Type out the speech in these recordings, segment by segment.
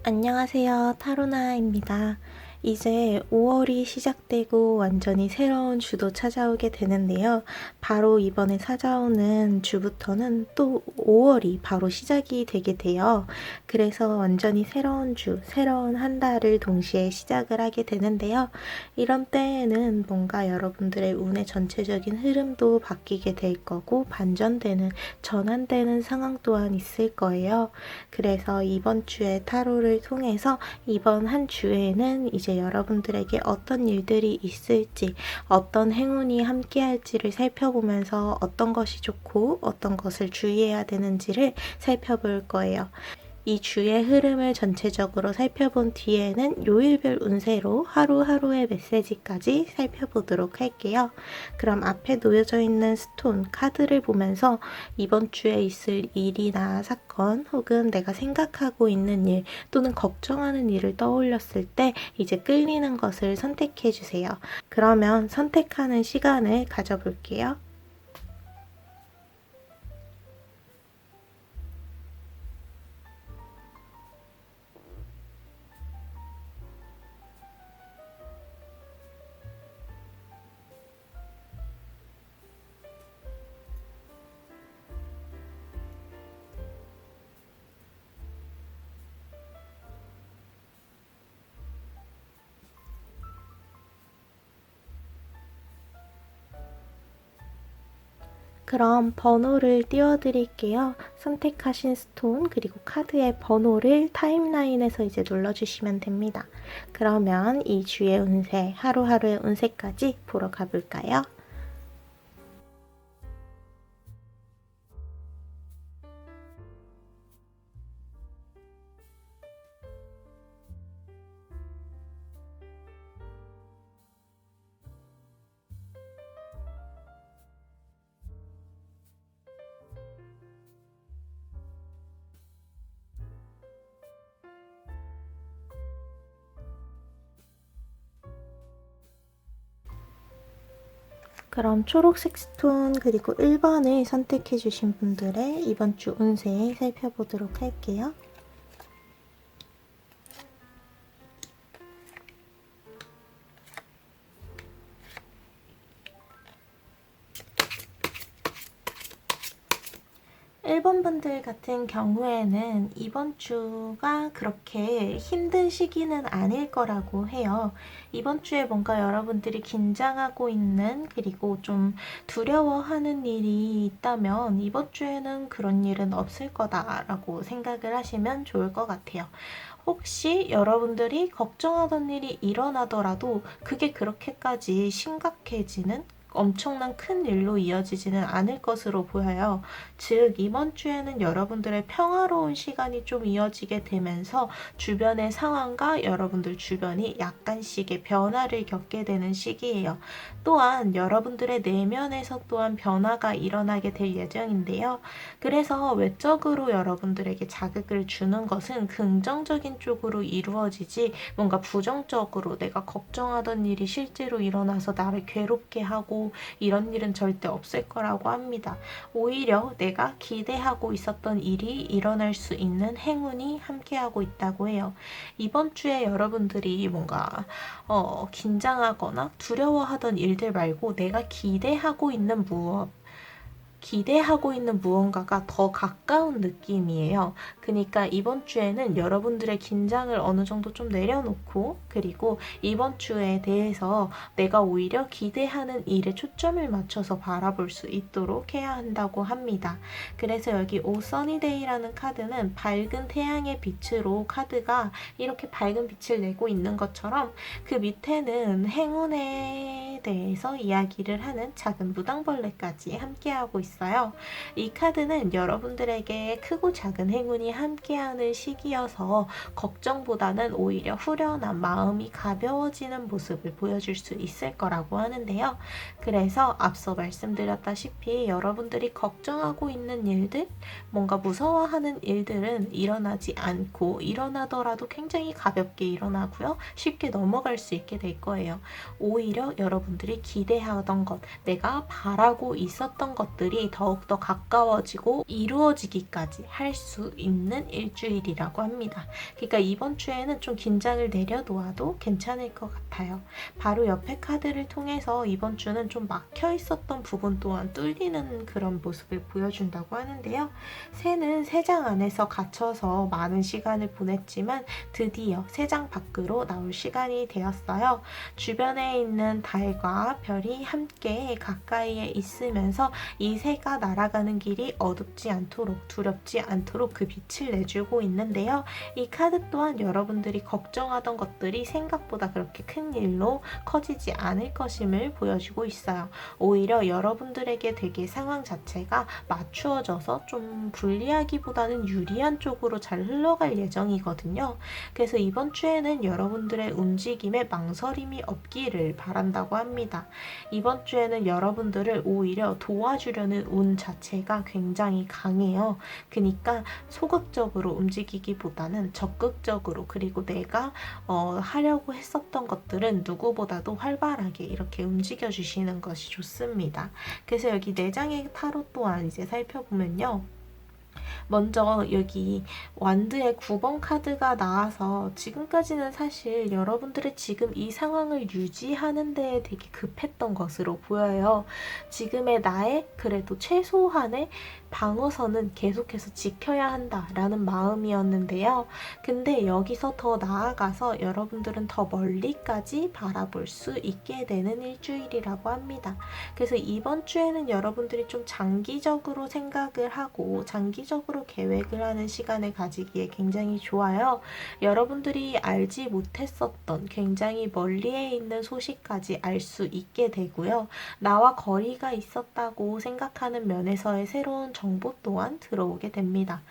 안녕하세요. 타로나입니다. 이제 5월이 시작되고 완전히 새로운 주도 찾아오게 되는데요. 바로 이번에 찾아오는 주부터는 또 5월이 바로 시작이 되게 돼요. 그래서 완전히 새로운 주, 새로운 한 달을 동시에 시작을 하게 되는데요. 이런 때에는 뭔가 여러분들의 운의 전체적인 흐름도 바뀌게 될 거고 반전되는, 전환되는 상황 또한 있을 거예요. 그래서 이번 주에 타로를 통해서 이번 한 주에는 이제 여러분들에게 어떤 일들이 있을지, 어떤 행운이 함께할지를 살펴보면서 어떤 것이 좋고 어떤 것을 주의해야 되는지를 살펴볼 거예요. 이 주의 흐름을 전체적으로 살펴본 뒤에는 요일별 운세로 하루하루의 메시지까지 살펴보도록 할게요. 그럼 앞에 놓여져 있는 스톤, 카드를 보면서 이번 주에 있을 일이나 사건 혹은 내가 생각하고 있는 일 또는 걱정하는 일을 떠올렸을 때 이제 끌리는 것을 선택해 주세요. 그러면 선택하는 시간을 가져볼게요. 그럼 번호를 띄워드릴게요. 선택하신 스톤 그리고 카드의 번호를 타임라인에서 이제 눌러주시면 됩니다. 그러면 이 주의 운세, 하루하루의 운세까지 보러 가볼까요? 그럼 초록색 스톤 그리고 1번을 선택해주신 분들의 이번 주 운세 살펴보도록 할게요. 1번 분들 같은 경우에는 이번 주가 그렇게 힘든 시기는 아닐 거라고 해요. 이번 주에 뭔가 여러분들이 긴장하고 있는 그리고 좀 두려워하는 일이 있다면 이번 주에는 그런 일은 없을 거다라고 생각을 하시면 좋을 것 같아요. 혹시 여러분들이 걱정하던 일이 일어나더라도 그게 그렇게까지 심각해지는 엄청난 큰 일로 이어지지는 않을 것으로 보여요. 즉, 이번 주에는 여러분들의 평화로운 시간이 좀 이어지게 되면서 주변의 상황과 여러분들 주변이 약간씩의 변화를 겪게 되는 시기예요. 또한 여러분들의 내면에서 또한 변화가 일어나게 될 예정인데요. 그래서 외적으로 여러분들에게 자극을 주는 것은 긍정적인 쪽으로 이루어지지 뭔가 부정적으로 내가 걱정하던 일이 실제로 일어나서 나를 괴롭게 하고 이런 일은 절대 없을 거라고 합니다. 오히려 내가 기대하고 있었던 일이 일어날 수 있는 행운이 함께하고 있다고 해요. 이번 주에 여러분들이 뭔가 긴장하거나 두려워하던 일들 말고 내가 기대하고 있는 무언가가 더 가까운 느낌이에요. 그러니까 이번 주에는 여러분들의 긴장을 어느 정도 좀 내려놓고 그리고 이번 주에 대해서 내가 오히려 기대하는 일에 초점을 맞춰서 바라볼 수 있도록 해야 한다고 합니다. 그래서 여기 오 써니데이라는 카드는 밝은 태양의 빛으로 카드가 이렇게 밝은 빛을 내고 있는 것처럼 그 밑에는 행운에 대해서 이야기를 하는 작은 무당벌레까지 함께하고 있어요. 이 카드는 여러분들에게 크고 작은 행운이 함께하는 시기여서 걱정보다는 오히려 후련한 마음이 가벼워지는 모습을 보여줄 수 있을 거라고 하는데요. 그래서 앞서 말씀드렸다시피 여러분들이 걱정하고 있는 일들, 뭔가 무서워하는 일들은 일어나지 않고 일어나더라도 굉장히 가볍게 일어나고요. 쉽게 넘어갈 수 있게 될 거예요. 오히려 여러분들이 기대하던 것, 내가 바라고 있었던 것들이 것들이 더욱더 가까워지고 이루어지기까지 할 수 있는 일주일이라고 합니다. 그러니까 이번 주에는 좀 긴장을 내려놓아도 괜찮을 것 같아요. 바로 옆에 카드를 통해서 이번 주는 좀 막혀 있었던 부분 또한 뚫리는 그런 모습을 보여준다고 하는데요. 새는 새장 안에서 갇혀서 많은 시간을 보냈지만 드디어 새장 밖으로 나올 시간이 되었어요. 주변에 있는 달과 별이 함께 가까이에 있으면서 이 새가 날아가는 길이 어둡지 않도록 두렵지 않도록 그 빛을 내주고 있는데요. 이 카드 또한 여러분들이 걱정하던 것들이 생각보다 그렇게 큰 일로 커지지 않을 것임을 보여주고 있어요. 오히려 여러분들에게 되게 상황 자체가 맞추어져서 좀 불리하기보다는 유리한 쪽으로 잘 흘러갈 예정이거든요. 그래서 이번 주에는 여러분들의 움직임에 망설임이 없기를 바란다고 합니다. 이번 주에는 여러분들을 오히려 도와주려는 운 자체가 굉장히 강해요. 그러니까 소극적으로 움직이기보다는 적극적으로, 그리고 내가 하려고 했었던 것들은 누구보다도 활발하게 이렇게 움직여 주시는 것이 좋습니다. 그래서 여기 4장의 타로 또한 이제 살펴보면요. 먼저 여기 완드의 9번 카드가 나와서 지금까지는 사실 여러분들의 지금 이 상황을 유지하는 데에 되게 급했던 것으로 보여요. 지금의 나의 그래도 최소한의 방어선은 계속해서 지켜야 한다라는 마음이었는데요. 근데 여기서 더 나아가서 여러분들은 더 멀리까지 바라볼 수 있게 되는 일주일이라고 합니다. 그래서 이번 주에는 여러분들이 좀 장기적으로 생각을 하고 장기적으로 계획을 하는 시간을 가지기에 굉장히 좋아요. 여러분들이 알지 못했었던 굉장히 멀리에 있는 소식까지 알 수 있게 되고요. 나와 거리가 있었다고 생각하는 면에서의 새로운 정보 또한 들어오게 됩니다.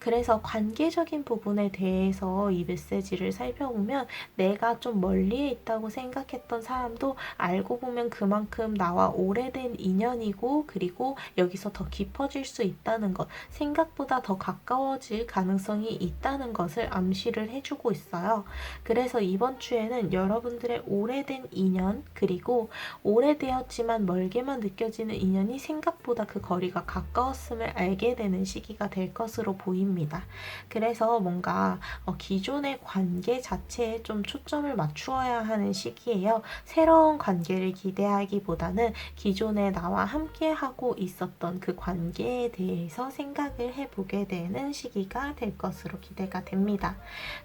그래서 관계적인 부분에 대해서 이 메시지를 살펴보면 내가 좀 멀리에 있다고 생각했던 사람도 알고 보면 그만큼 나와 오래된 인연이고, 그리고 여기서 더 깊어질 수 있다는 것, 생각보다 더 가까워질 가능성이 있다는 것을 암시를 해주고 있어요. 그래서 이번 주에는 여러분들의 오래된 인연, 그리고 오래되었지만 멀게만 느껴지는 인연이 생각보다 그 거리가 가까웠음을 알게 되는 시기가 될 것으로 보입니다. 그래서 뭔가 기존의 관계 자체에 좀 초점을 맞추어야 하는 시기예요. 새로운 관계를 기대하기보다는 기존에 나와 함께 하고 있었던 그 관계에 대해서 생각을 해보게 되는 시기가 될 것으로 기대가 됩니다.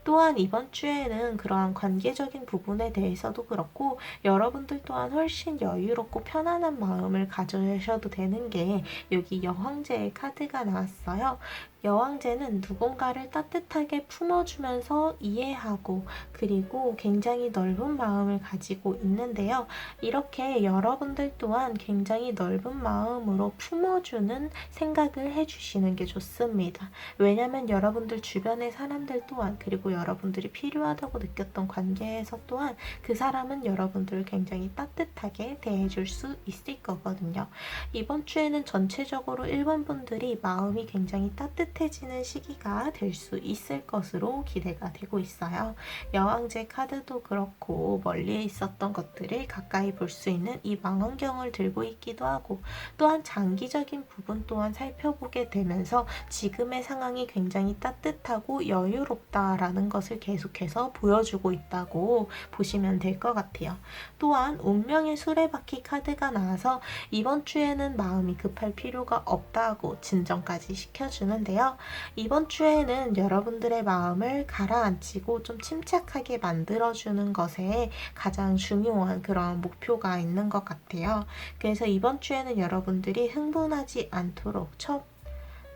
또한 이번 주에는 그러한 관계적인 부분에 대해서도 그렇고 여러분들 또한 훨씬 여유롭고 편안한 마음을 가져셔도 되는 게 여기 여왕제의 카드가 나왔어요. 여왕제는 누군가를 따뜻하게 품어주면서 이해하고, 그리고 굉장히 넓은 마음을 가지고 있는데요. 이렇게 여러분들 또한 굉장히 넓은 마음으로 품어주는 생각을 해주시는 게 좋습니다. 왜냐면 여러분들 주변의 사람들 또한, 그리고 여러분들이 필요하다고 느꼈던 관계에서 또한 그 사람은 여러분들을 굉장히 따뜻하게 대해줄 수 있을 거거든요. 이번 주에는 전체적으로 1번 분들이 마음이 굉장히 따뜻해지는 시기가 될 수 있을 것으로 기대가 되고 있어요. 여왕제 카드도 그렇고 멀리에 있었던 것들을 가까이 볼 수 있는 이 망원경을 들고 있기도 하고, 또한 장기적인 부분 또한 살펴보게 되면서 지금의 상황이 굉장히 따뜻하고 여유롭다라는 것을 계속해서 보여주고 있다고 보시면 될 것 같아요. 또한 운명의 수레바퀴 카드가 나와서 이번 주에는 마음이 급할 필요가 없다고 진정까지 시켜주는데요. 이번 주에는 여러분들의 마음을 가라앉히고 좀 침착하게 만들어주는 것에 가장 중요한 그런 목표가 있는 것 같아요. 그래서 이번 주에는 여러분들이 흥분하지 않도록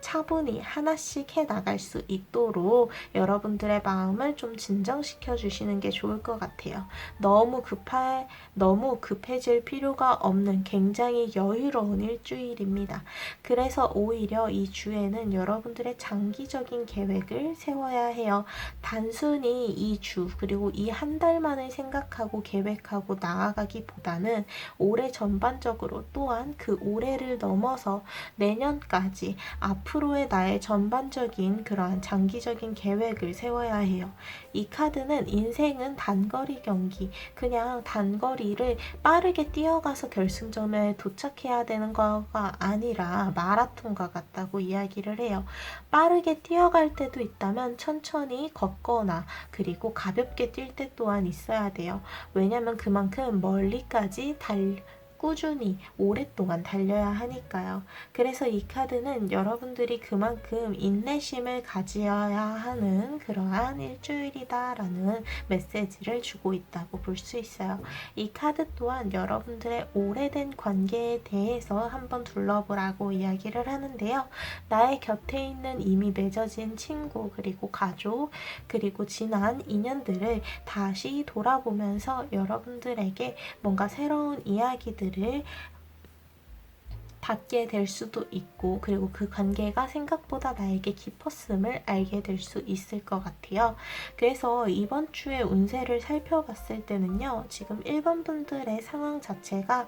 차분히 하나씩 해 나갈 수 있도록 여러분들의 마음을 좀 진정시켜 주시는 게 좋을 것 같아요. 너무 급해질 필요가 없는 굉장히 여유로운 일주일입니다. 그래서 오히려 이 주에는 여러분들의 장기적인 계획을 세워야 해요. 단순히 이 주, 그리고 이 한 달만을 생각하고 계획하고 나아가기보다는 올해 전반적으로, 또한 그 올해를 넘어서 내년까지, 앞으로 앞으로의 나의 전반적인 그러한 장기적인 계획을 세워야 해요. 이 카드는 인생은 단거리 경기, 그냥 단거리를 빠르게 뛰어가서 결승점에 도착해야 되는 거가 아니라 마라톤과 같다고 이야기를 해요. 빠르게 뛰어갈 때도 있다면 천천히 걷거나 그리고 가볍게 뛸 때 또한 있어야 돼요. 왜냐면 그만큼 멀리까지 꾸준히 오랫동안 달려야 하니까요. 그래서 이 카드는 여러분들이 그만큼 인내심을 가져야 하는 그러한 일주일이다라는 메시지를 주고 있다고 볼 수 있어요. 이 카드 또한 여러분들의 오래된 관계에 대해서 한번 둘러보라고 이야기를 하는데요. 나의 곁에 있는 이미 맺어진 친구 그리고 가족 그리고 지난 인연들을 다시 돌아보면서 여러분들에게 뭔가 새로운 이야기들을 닿게 될 수도 있고 그리고 그 관계가 생각보다 나에게 깊었음을 알게 될 수 있을 것 같아요. 그래서 이번 주의 운세를 살펴봤을 때는요. 지금 1번 분들의 상황 자체가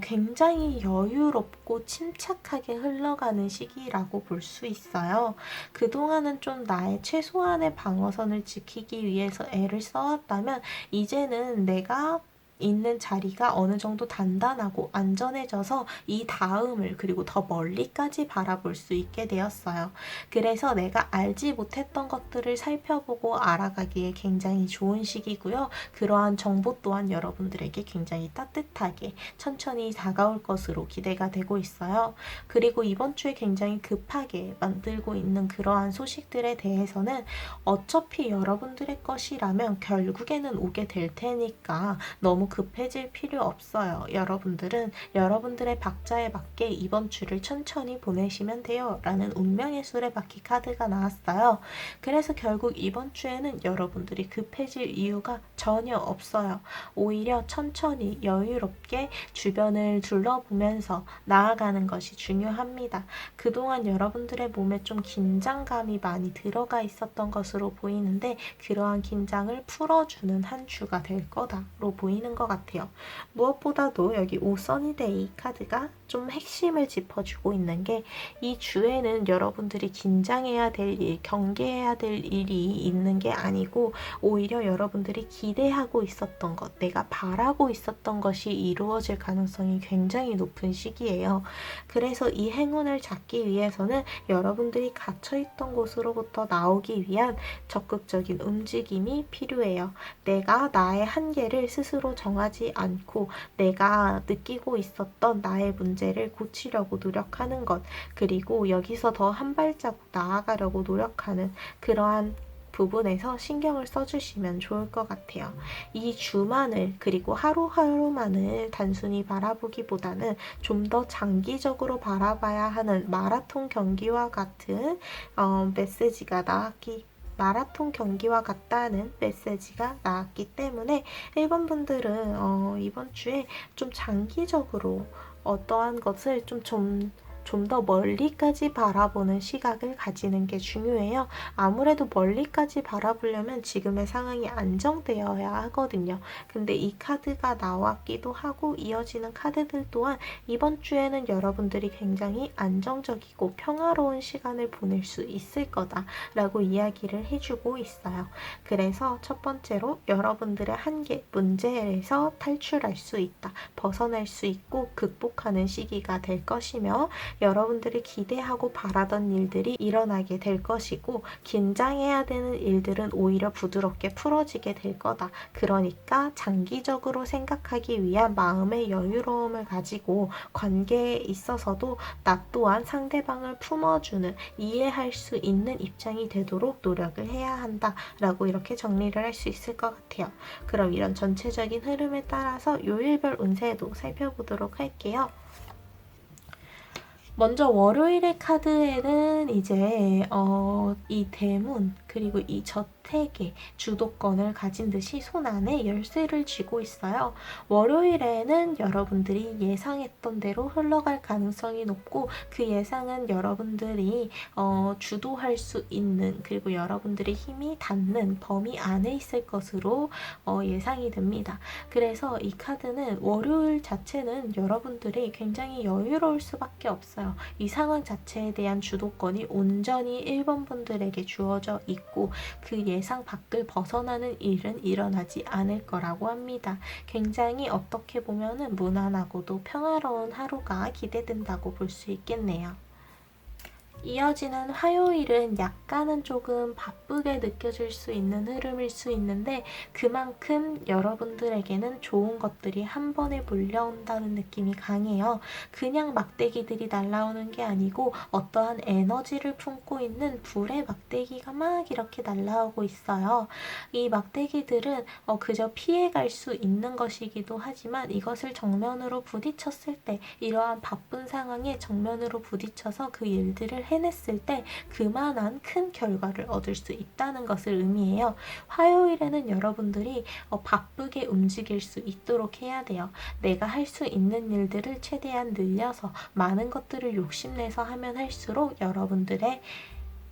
굉장히 여유롭고 침착하게 흘러가는 시기라고 볼 수 있어요. 그동안은 좀 나의 최소한의 방어선을 지키기 위해서 애를 써왔다면 이제는 내가 있는 자리가 어느 정도 단단하고 안전해져서 이 다음을 그리고 더 멀리까지 바라볼 수 있게 되었어요. 그래서 내가 알지 못했던 것들을 살펴보고 알아가기에 굉장히 좋은 시기고요. 그러한 정보 또한 여러분들에게 굉장히 따뜻하게 천천히 다가올 것으로 기대가 되고 있어요. 그리고 이번 주에 굉장히 급하게 만들고 있는 그러한 소식들에 대해서는 어차피 여러분들의 것이라면 결국에는 오게 될 테니까 너무 급해질 필요 없어요. 여러분들은 여러분들의 박자에 맞게 이번 주를 천천히 보내시면 돼요. 라는 운명의 수레바퀴 카드가 나왔어요. 그래서 결국 이번 주에는 여러분들이 급해질 이유가 전혀 없어요. 오히려 천천히 여유롭게 주변을 둘러보면서 나아가는 것이 중요합니다. 그동안 여러분들의 몸에 좀 긴장감이 많이 들어가 있었던 것으로 보이는데 그러한 긴장을 풀어주는 한 주가 될 거다로 보이는 것 같아요. 무엇보다도 여기 오 써니데이 카드가 좀 핵심을 짚어주고 있는 게 이 주에는 여러분들이 긴장해야 될 일, 경계해야 될 일이 있는 게 아니고 오히려 여러분들이 기대하고 있었던 것, 내가 바라고 있었던 것이 이루어질 가능성이 굉장히 높은 시기예요. 그래서 이 행운을 잡기 위해서는 여러분들이 갇혀있던 곳으로부터 나오기 위한 적극적인 움직임이 필요해요. 내가 나의 한계를 스스로 정하지 않고 내가 느끼고 있었던 나의 문제를 고치려고 노력하는 것, 그리고 여기서 더 한 발자국 나아가려고 노력하는 그러한 부분에서 신경을 써주시면 좋을 것 같아요. 이 주만을 그리고 하루하루만을 단순히 바라보기보다는 좀 더 장기적으로 바라봐야 하는 마라톤 경기와 같은 메시지가 마라톤 경기와 같다는 메시지가 나왔기 때문에 1번 분들은 이번 주에 좀 장기적으로 어떠한 것을 좀 더 멀리까지 바라보는 시각을 가지는 게 중요해요. 아무래도 멀리까지 바라보려면 지금의 상황이 안정되어야 하거든요. 근데 이 카드가 나왔기도 하고 이어지는 카드들 또한 이번 주에는 여러분들이 굉장히 안정적이고 평화로운 시간을 보낼 수 있을 거다라고 이야기를 해주고 있어요. 그래서 첫 번째로 여러분들의 한계, 문제에서 탈출할 수 있다, 벗어날 수 있고 극복하는 시기가 될 것이며 여러분들이 기대하고 바라던 일들이 일어나게 될 것이고 긴장해야 되는 일들은 오히려 부드럽게 풀어지게 될 거다. 그러니까 장기적으로 생각하기 위한 마음의 여유로움을 가지고 관계에 있어서도 나 또한 상대방을 품어주는, 이해할 수 있는 입장이 되도록 노력을 해야 한다 라고 이렇게 정리를 할 수 있을 것 같아요. 그럼 이런 전체적인 흐름에 따라서 요일별 운세도 살펴보도록 할게요. 먼저 월요일의 카드에는 이제 이 대문 그리고 이 저택의 주도권을 가진 듯이 손 안에 열쇠를 쥐고 있어요. 월요일에는 여러분들이 예상했던 대로 흘러갈 가능성이 높고 그 예상은 여러분들이 주도할 수 있는 그리고 여러분들의 힘이 닿는 범위 안에 있을 것으로 예상이 됩니다. 그래서 이 카드는 월요일 자체는 여러분들이 굉장히 여유로울 수밖에 없어요. 이 상황 자체에 대한 주도권이 온전히 1번 분들에게 주어져 있고 그 예상 밖을 벗어나는 일은 일어나지 않을 거라고 합니다. 굉장히 어떻게 보면은 무난하고도 평화로운 하루가 기대된다고 볼 수 있겠네요. 이어지는 화요일은 약간은 조금 바쁘게 느껴질 수 있는 흐름일 수 있는데 그만큼 여러분들에게는 좋은 것들이 한 번에 몰려온다는 느낌이 강해요. 그냥 막대기들이 날아오는 게 아니고 어떠한 에너지를 품고 있는 불의 막대기가 막 이렇게 날아오고 있어요. 이 막대기들은 그저 피해갈 수 있는 것이기도 하지만 이것을 정면으로 부딪혔을 때 이러한 바쁜 상황에 정면으로 부딪혀서 그 일들을 해냈을 때 그만한 큰 결과를 얻을 수 있다는 것을 의미해요. 화요일에는 여러분들이 바쁘게 움직일 수 있도록 해야 돼요. 내가 할 수 있는 일들을 최대한 늘려서 많은 것들을 욕심내서 하면 할수록 여러분들의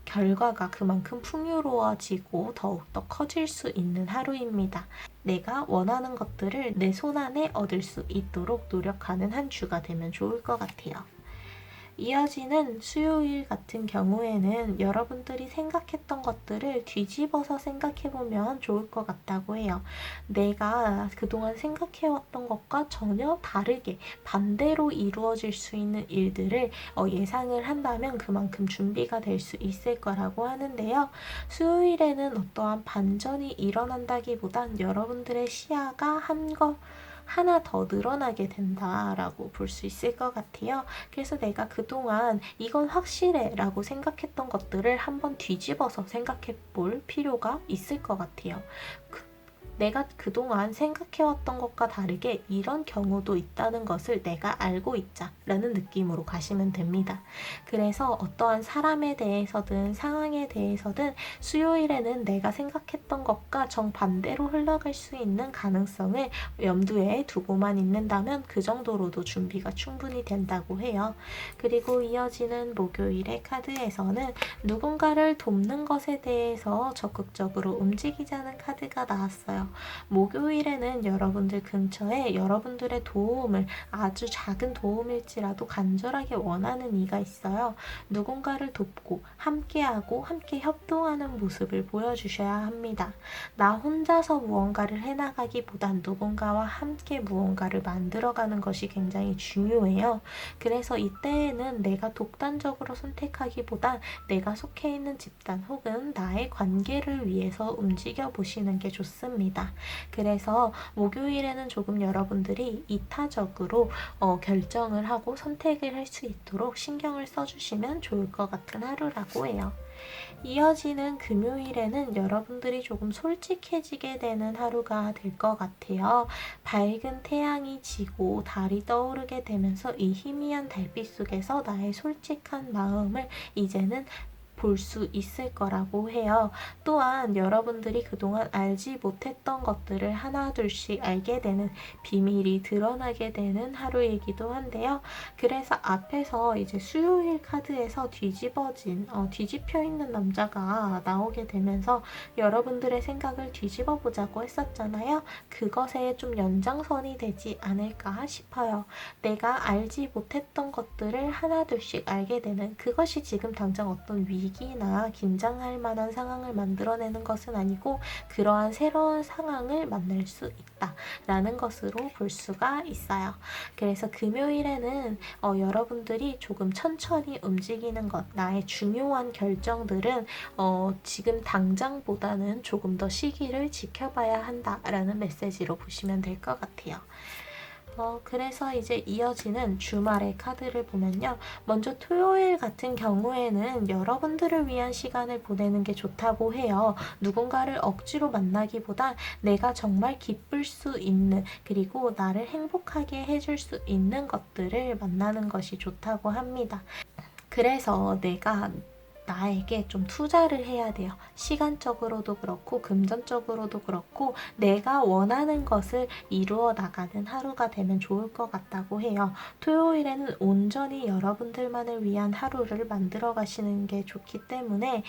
결과가 그만큼 풍요로워지고 더욱더 커질 수 있는 하루입니다. 내가 원하는 것들을 내 손 안에 얻을 수 있도록 노력하는 한 주가 되면 좋을 것 같아요. 이어지는 수요일 같은 경우에는 여러분들이 생각했던 것들을 뒤집어서 생각해보면 좋을 것 같다고 해요. 내가 그동안 생각해왔던 것과 전혀 다르게 반대로 이루어질 수 있는 일들을 예상을 한다면 그만큼 준비가 될 수 있을 거라고 하는데요. 수요일에는 어떠한 반전이 일어난다기보단 여러분들의 시야가 하나 더 늘어나게 된다라고 볼 수 있을 것 같아요. 그래서 내가 그동안 이건 확실해 라고 생각했던 것들을 한번 뒤집어서 생각해 볼 필요가 있을 것 같아요. 내가 그동안 생각해왔던 것과 다르게 이런 경우도 있다는 것을 내가 알고 있자 라는 느낌으로 가시면 됩니다. 그래서 어떠한 사람에 대해서든 상황에 대해서든 수요일에는 내가 생각했던 것과 정반대로 흘러갈 수 있는 가능성을 염두에 두고만 있는다면 그 정도로도 준비가 충분히 된다고 해요. 그리고 이어지는 목요일의 카드에서는 누군가를 돕는 것에 대해서 적극적으로 움직이자는 카드가 나왔어요. 목요일에는 여러분들 근처에 여러분들의 도움을 아주 작은 도움일지라도 간절하게 원하는 이가 있어요. 누군가를 돕고 함께하고 함께 협동하는 모습을 보여주셔야 합니다. 나 혼자서 무언가를 해나가기보단 누군가와 함께 무언가를 만들어가는 것이 굉장히 중요해요. 그래서 이때에는 내가 독단적으로 선택하기보단 내가 속해 있는 집단 혹은 나의 관계를 위해서 움직여 보시는 게 좋습니다. 그래서 목요일에는 조금 여러분들이 이타적으로 결정을 하고 선택을 할 수 있도록 신경을 써주시면 좋을 것 같은 하루라고 해요. 이어지는 금요일에는 여러분들이 조금 솔직해지게 되는 하루가 될 것 같아요. 밝은 태양이 지고 달이 떠오르게 되면서 이 희미한 달빛 속에서 나의 솔직한 마음을 이제는 볼 수 있을 거라고 해요. 또한 여러분들이 그동안 알지 못했던 것들을 하나둘씩 알게 되는 비밀이 드러나게 되는 하루이기도 한데요. 그래서 앞에서 이제 수요일 카드에서 뒤집혀 있는 남자가 나오게 되면서 여러분들의 생각을 뒤집어 보자고 했었잖아요. 그것에 좀 연장선이 되지 않을까 싶어요. 내가 알지 못했던 것들을 하나둘씩 알게 되는 그것이 지금 당장 어떤 위기나 긴장할 만한 상황을 만들어내는 것은 아니고 그러한 새로운 상황을 만날 수 있다라는 것으로 볼 수가 있어요. 그래서 금요일에는 여러분들이 조금 천천히 움직이는 것, 나의 중요한 결정들은 지금 당장보다는 조금 더 시기를 지켜봐야 한다라는 메시지로 보시면 될 것 같아요. 그래서 이제 이어지는 주말의 카드를 보면요. 먼저 토요일 같은 경우에는 여러분들을 위한 시간을 보내는 게 좋다고 해요. 누군가를 억지로 만나기보다 내가 정말 기쁠 수 있는 그리고 나를 행복하게 해줄 수 있는 것들을 만나는 것이 좋다고 합니다. 그래서 내가 나에게 좀 투자를 해야 돼요. 시간적으로도 그렇고 금전적으로도 그렇고 내가 원하는 것을 이루어 나가는 하루가 되면 좋을 것 같다고 해요. 토요일에는 온전히 여러분들만을 위한 하루를 만들어 가시는 게 좋기 때문에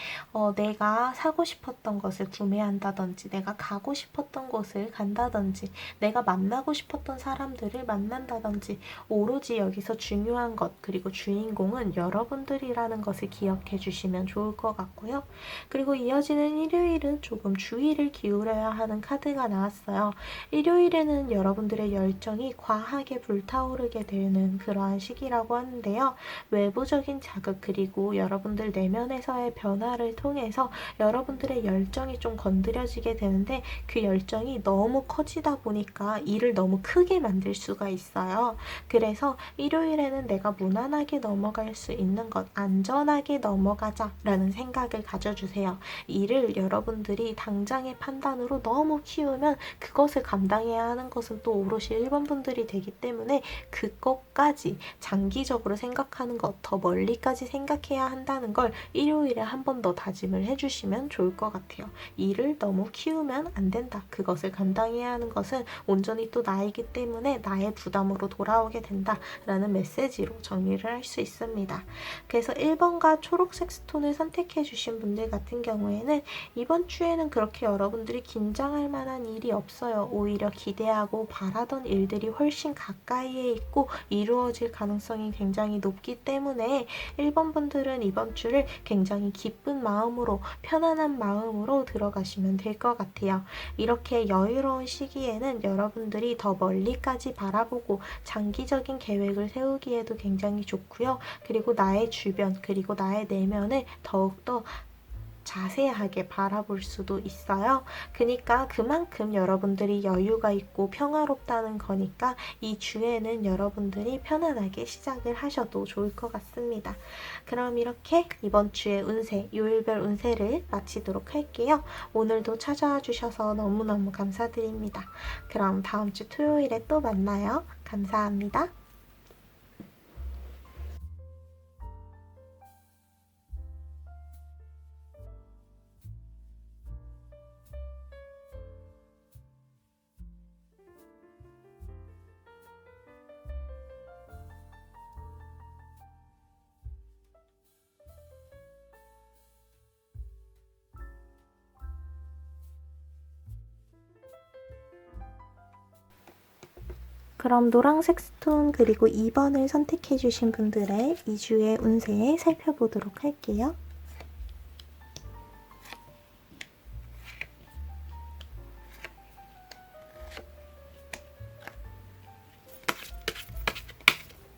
내가 사고 싶었던 것을 구매한다든지 내가 가고 싶었던 곳을 간다든지 내가 만나고 싶었던 사람들을 만난다든지 오로지 여기서 중요한 것 그리고 주인공은 여러분들이라는 것을 기억해 주시면 좋을 것 같고요. 그리고 이어지는 일요일은 조금 주의를 기울여야 하는 카드가 나왔어요. 일요일에는 여러분들의 열정이 과하게 불타오르게 되는 그러한 시기라고 하는데요. 외부적인 자극 그리고 여러분들 내면에서의 변화를 통해서 여러분들의 열정이 좀 건드려지게 되는데 그 열정이 너무 커지다 보니까 일을 너무 크게 만들 수가 있어요. 그래서 일요일에는 내가 무난하게 넘어갈 수 있는 것, 안전하게 넘어가자 라는 생각을 가져주세요. 일을 여러분들이 당장의 판단으로 너무 키우면 그것을 감당해야 하는 것은 또 오롯이 1번 분들이 되기 때문에 그것까지 장기적으로 생각하는 것, 더 멀리까지 생각해야 한다는 걸 일요일에 한 번 더 다짐을 해주시면 좋을 것 같아요. 일을 너무 키우면 안 된다. 그것을 감당해야 하는 것은 온전히 또 나이기 때문에 나의 부담으로 돌아오게 된다. 라는 메시지로 정리를 할 수 있습니다. 그래서 1번과 초록색 스톤을 선택해 주신 분들 같은 경우에는 이번 주에는 그렇게 여러분들이 긴장할 만한 일이 없어요. 오히려 기대하고 바라던 일들이 훨씬 가까이에 있고 이루어질 가능성이 굉장히 높기 때문에 1번 분들은 이번 주를 굉장히 기쁜 마음으로 편안한 마음으로 들어가시면 될 것 같아요. 이렇게 여유로운 시기에는 여러분들이 더 멀리까지 바라보고 장기적인 계획을 세우기에도 굉장히 좋고요. 그리고 나의 주변 그리고 나의 내면을 더욱더 자세하게 바라볼 수도 있어요. 그러니까 그만큼 여러분들이 여유가 있고 평화롭다는 거니까 이 주에는 여러분들이 편안하게 시작을 하셔도 좋을 것 같습니다. 그럼 이렇게 이번 주의 운세, 요일별 운세를 마치도록 할게요. 오늘도 찾아와 주셔서 너무너무 감사드립니다. 그럼 다음 주 토요일에 또 만나요. 감사합니다. 그럼 노란색 스톤 그리고 2번을 선택해 주신 분들의 2주의 운세 살펴보도록 할게요.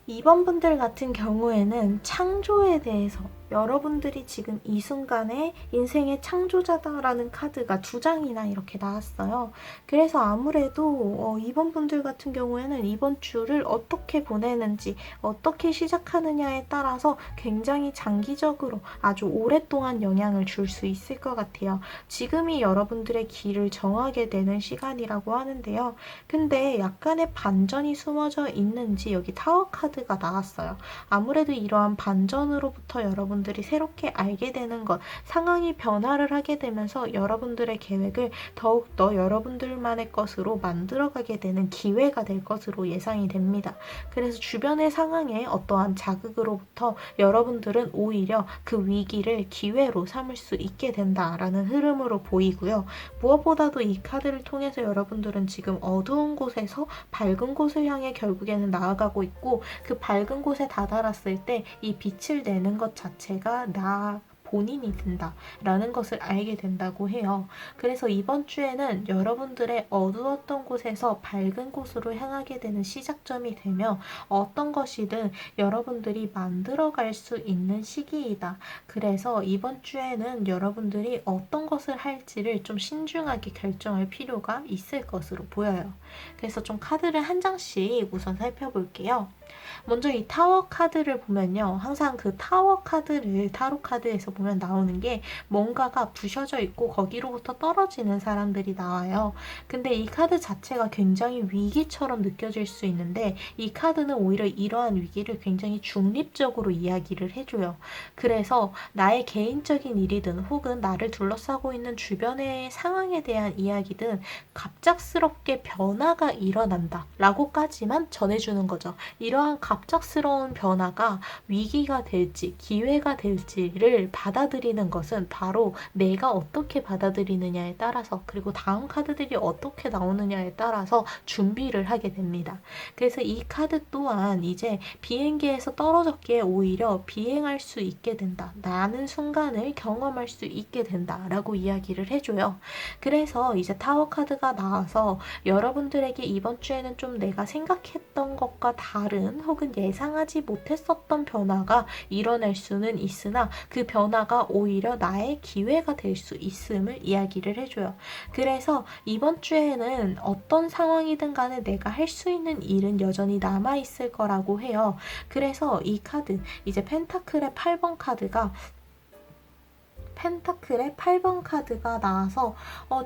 이번 분들 같은 경우에는 창조에 대해서 여러분들이 지금 이 순간에 인생의 창조자다라는 카드가 2장이나 이렇게 나왔어요. 그래서 아무래도 이번 분들 같은 경우에는 이번 주를 어떻게 보내는지 어떻게 시작하느냐에 따라서 굉장히 장기적으로 아주 오랫동안 영향을 줄 수 있을 것 같아요. 지금이 여러분들의 길을 정하게 되는 시간이라고 하는데요. 근데 약간의 반전이 숨어져 있는지 여기 타워 카드가 나왔어요. 아무래도 이러한 반전으로부터 여러분들이 새롭게 알게 되는 것, 상황이 변화를 하게 되면서 여러분들의 계획을 더욱더 여러분들만의 것으로 만들어가게 되는 기회가 될 것으로 예상이 됩니다. 그래서 주변의 상황에 어떠한 자극으로부터 여러분들은 오히려 그 위기를 기회로 삼을 수 있게 된다라는 흐름으로 보이고요. 무엇보다도 이 카드를 통해서 여러분들은 지금 어두운 곳에서 밝은 곳을 향해 결국에는 나아가고 있고 그 밝은 곳에 다다랐을 때 이 빛을 내는 것 자체가 나 본인이 된다라는 것을 알게 된다고 해요. 그래서 이번 주에는 여러분들의 어두웠던 곳에서 밝은 곳으로 향하게 되는 시작점이 되며 어떤 것이든 여러분들이 만들어갈 수 있는 시기이다. 그래서 이번 주에는 여러분들이 어떤 것을 할지를 좀 신중하게 결정할 필요가 있을 것으로 보여요. 그래서 좀 카드를 한 장씩 우선 살펴볼게요. 먼저 이 타워 카드를 보면요. 항상 그 타워 카드를 타로 카드에서 보면 보면 나오는 게 뭔가가 부셔져 있고 거기로부터 떨어지는 사람들이 나와요. 근데 이 카드 자체가 굉장히 위기처럼 느껴질 수 있는데 이 카드는 오히려 이러한 위기를 굉장히 중립적으로 이야기를 해줘요. 그래서 나의 개인적인 일이든 혹은 나를 둘러싸고 있는 주변의 상황에 대한 이야기든 갑작스럽게 변화가 일어난다 라고까지만 전해주는 거죠. 이러한 갑작스러운 변화가 위기가 될지 기회가 될지를 받아들이는 것은 바로 내가 어떻게 받아들이느냐에 따라서 그리고 다음 카드들이 어떻게 나오느냐에 따라서 준비를 하게 됩니다. 그래서 이 카드 또한 이제 비행기에서 떨어졌기에 오히려 비행할 수 있게 된다. 라는 순간을 경험할 수 있게 된다. 라고 이야기를 해줘요. 그래서 이제 타워 카드가 나와서 여러분들에게 이번 주에는 좀 내가 생각했던 것과 다른 혹은 예상하지 못했었던 변화가 일어날 수는 있으나 그 변화가 오히려 나의 기회가 될 수 있음을 이야기를 해줘요. 그래서 이번 주에는 어떤 상황이든 간에 내가 할 수 있는 일은 여전히 남아있을 거라고 해요. 그래서 이 카드, 이제 펜타클의 8번 카드가 펜타클의 8번 카드가 나와서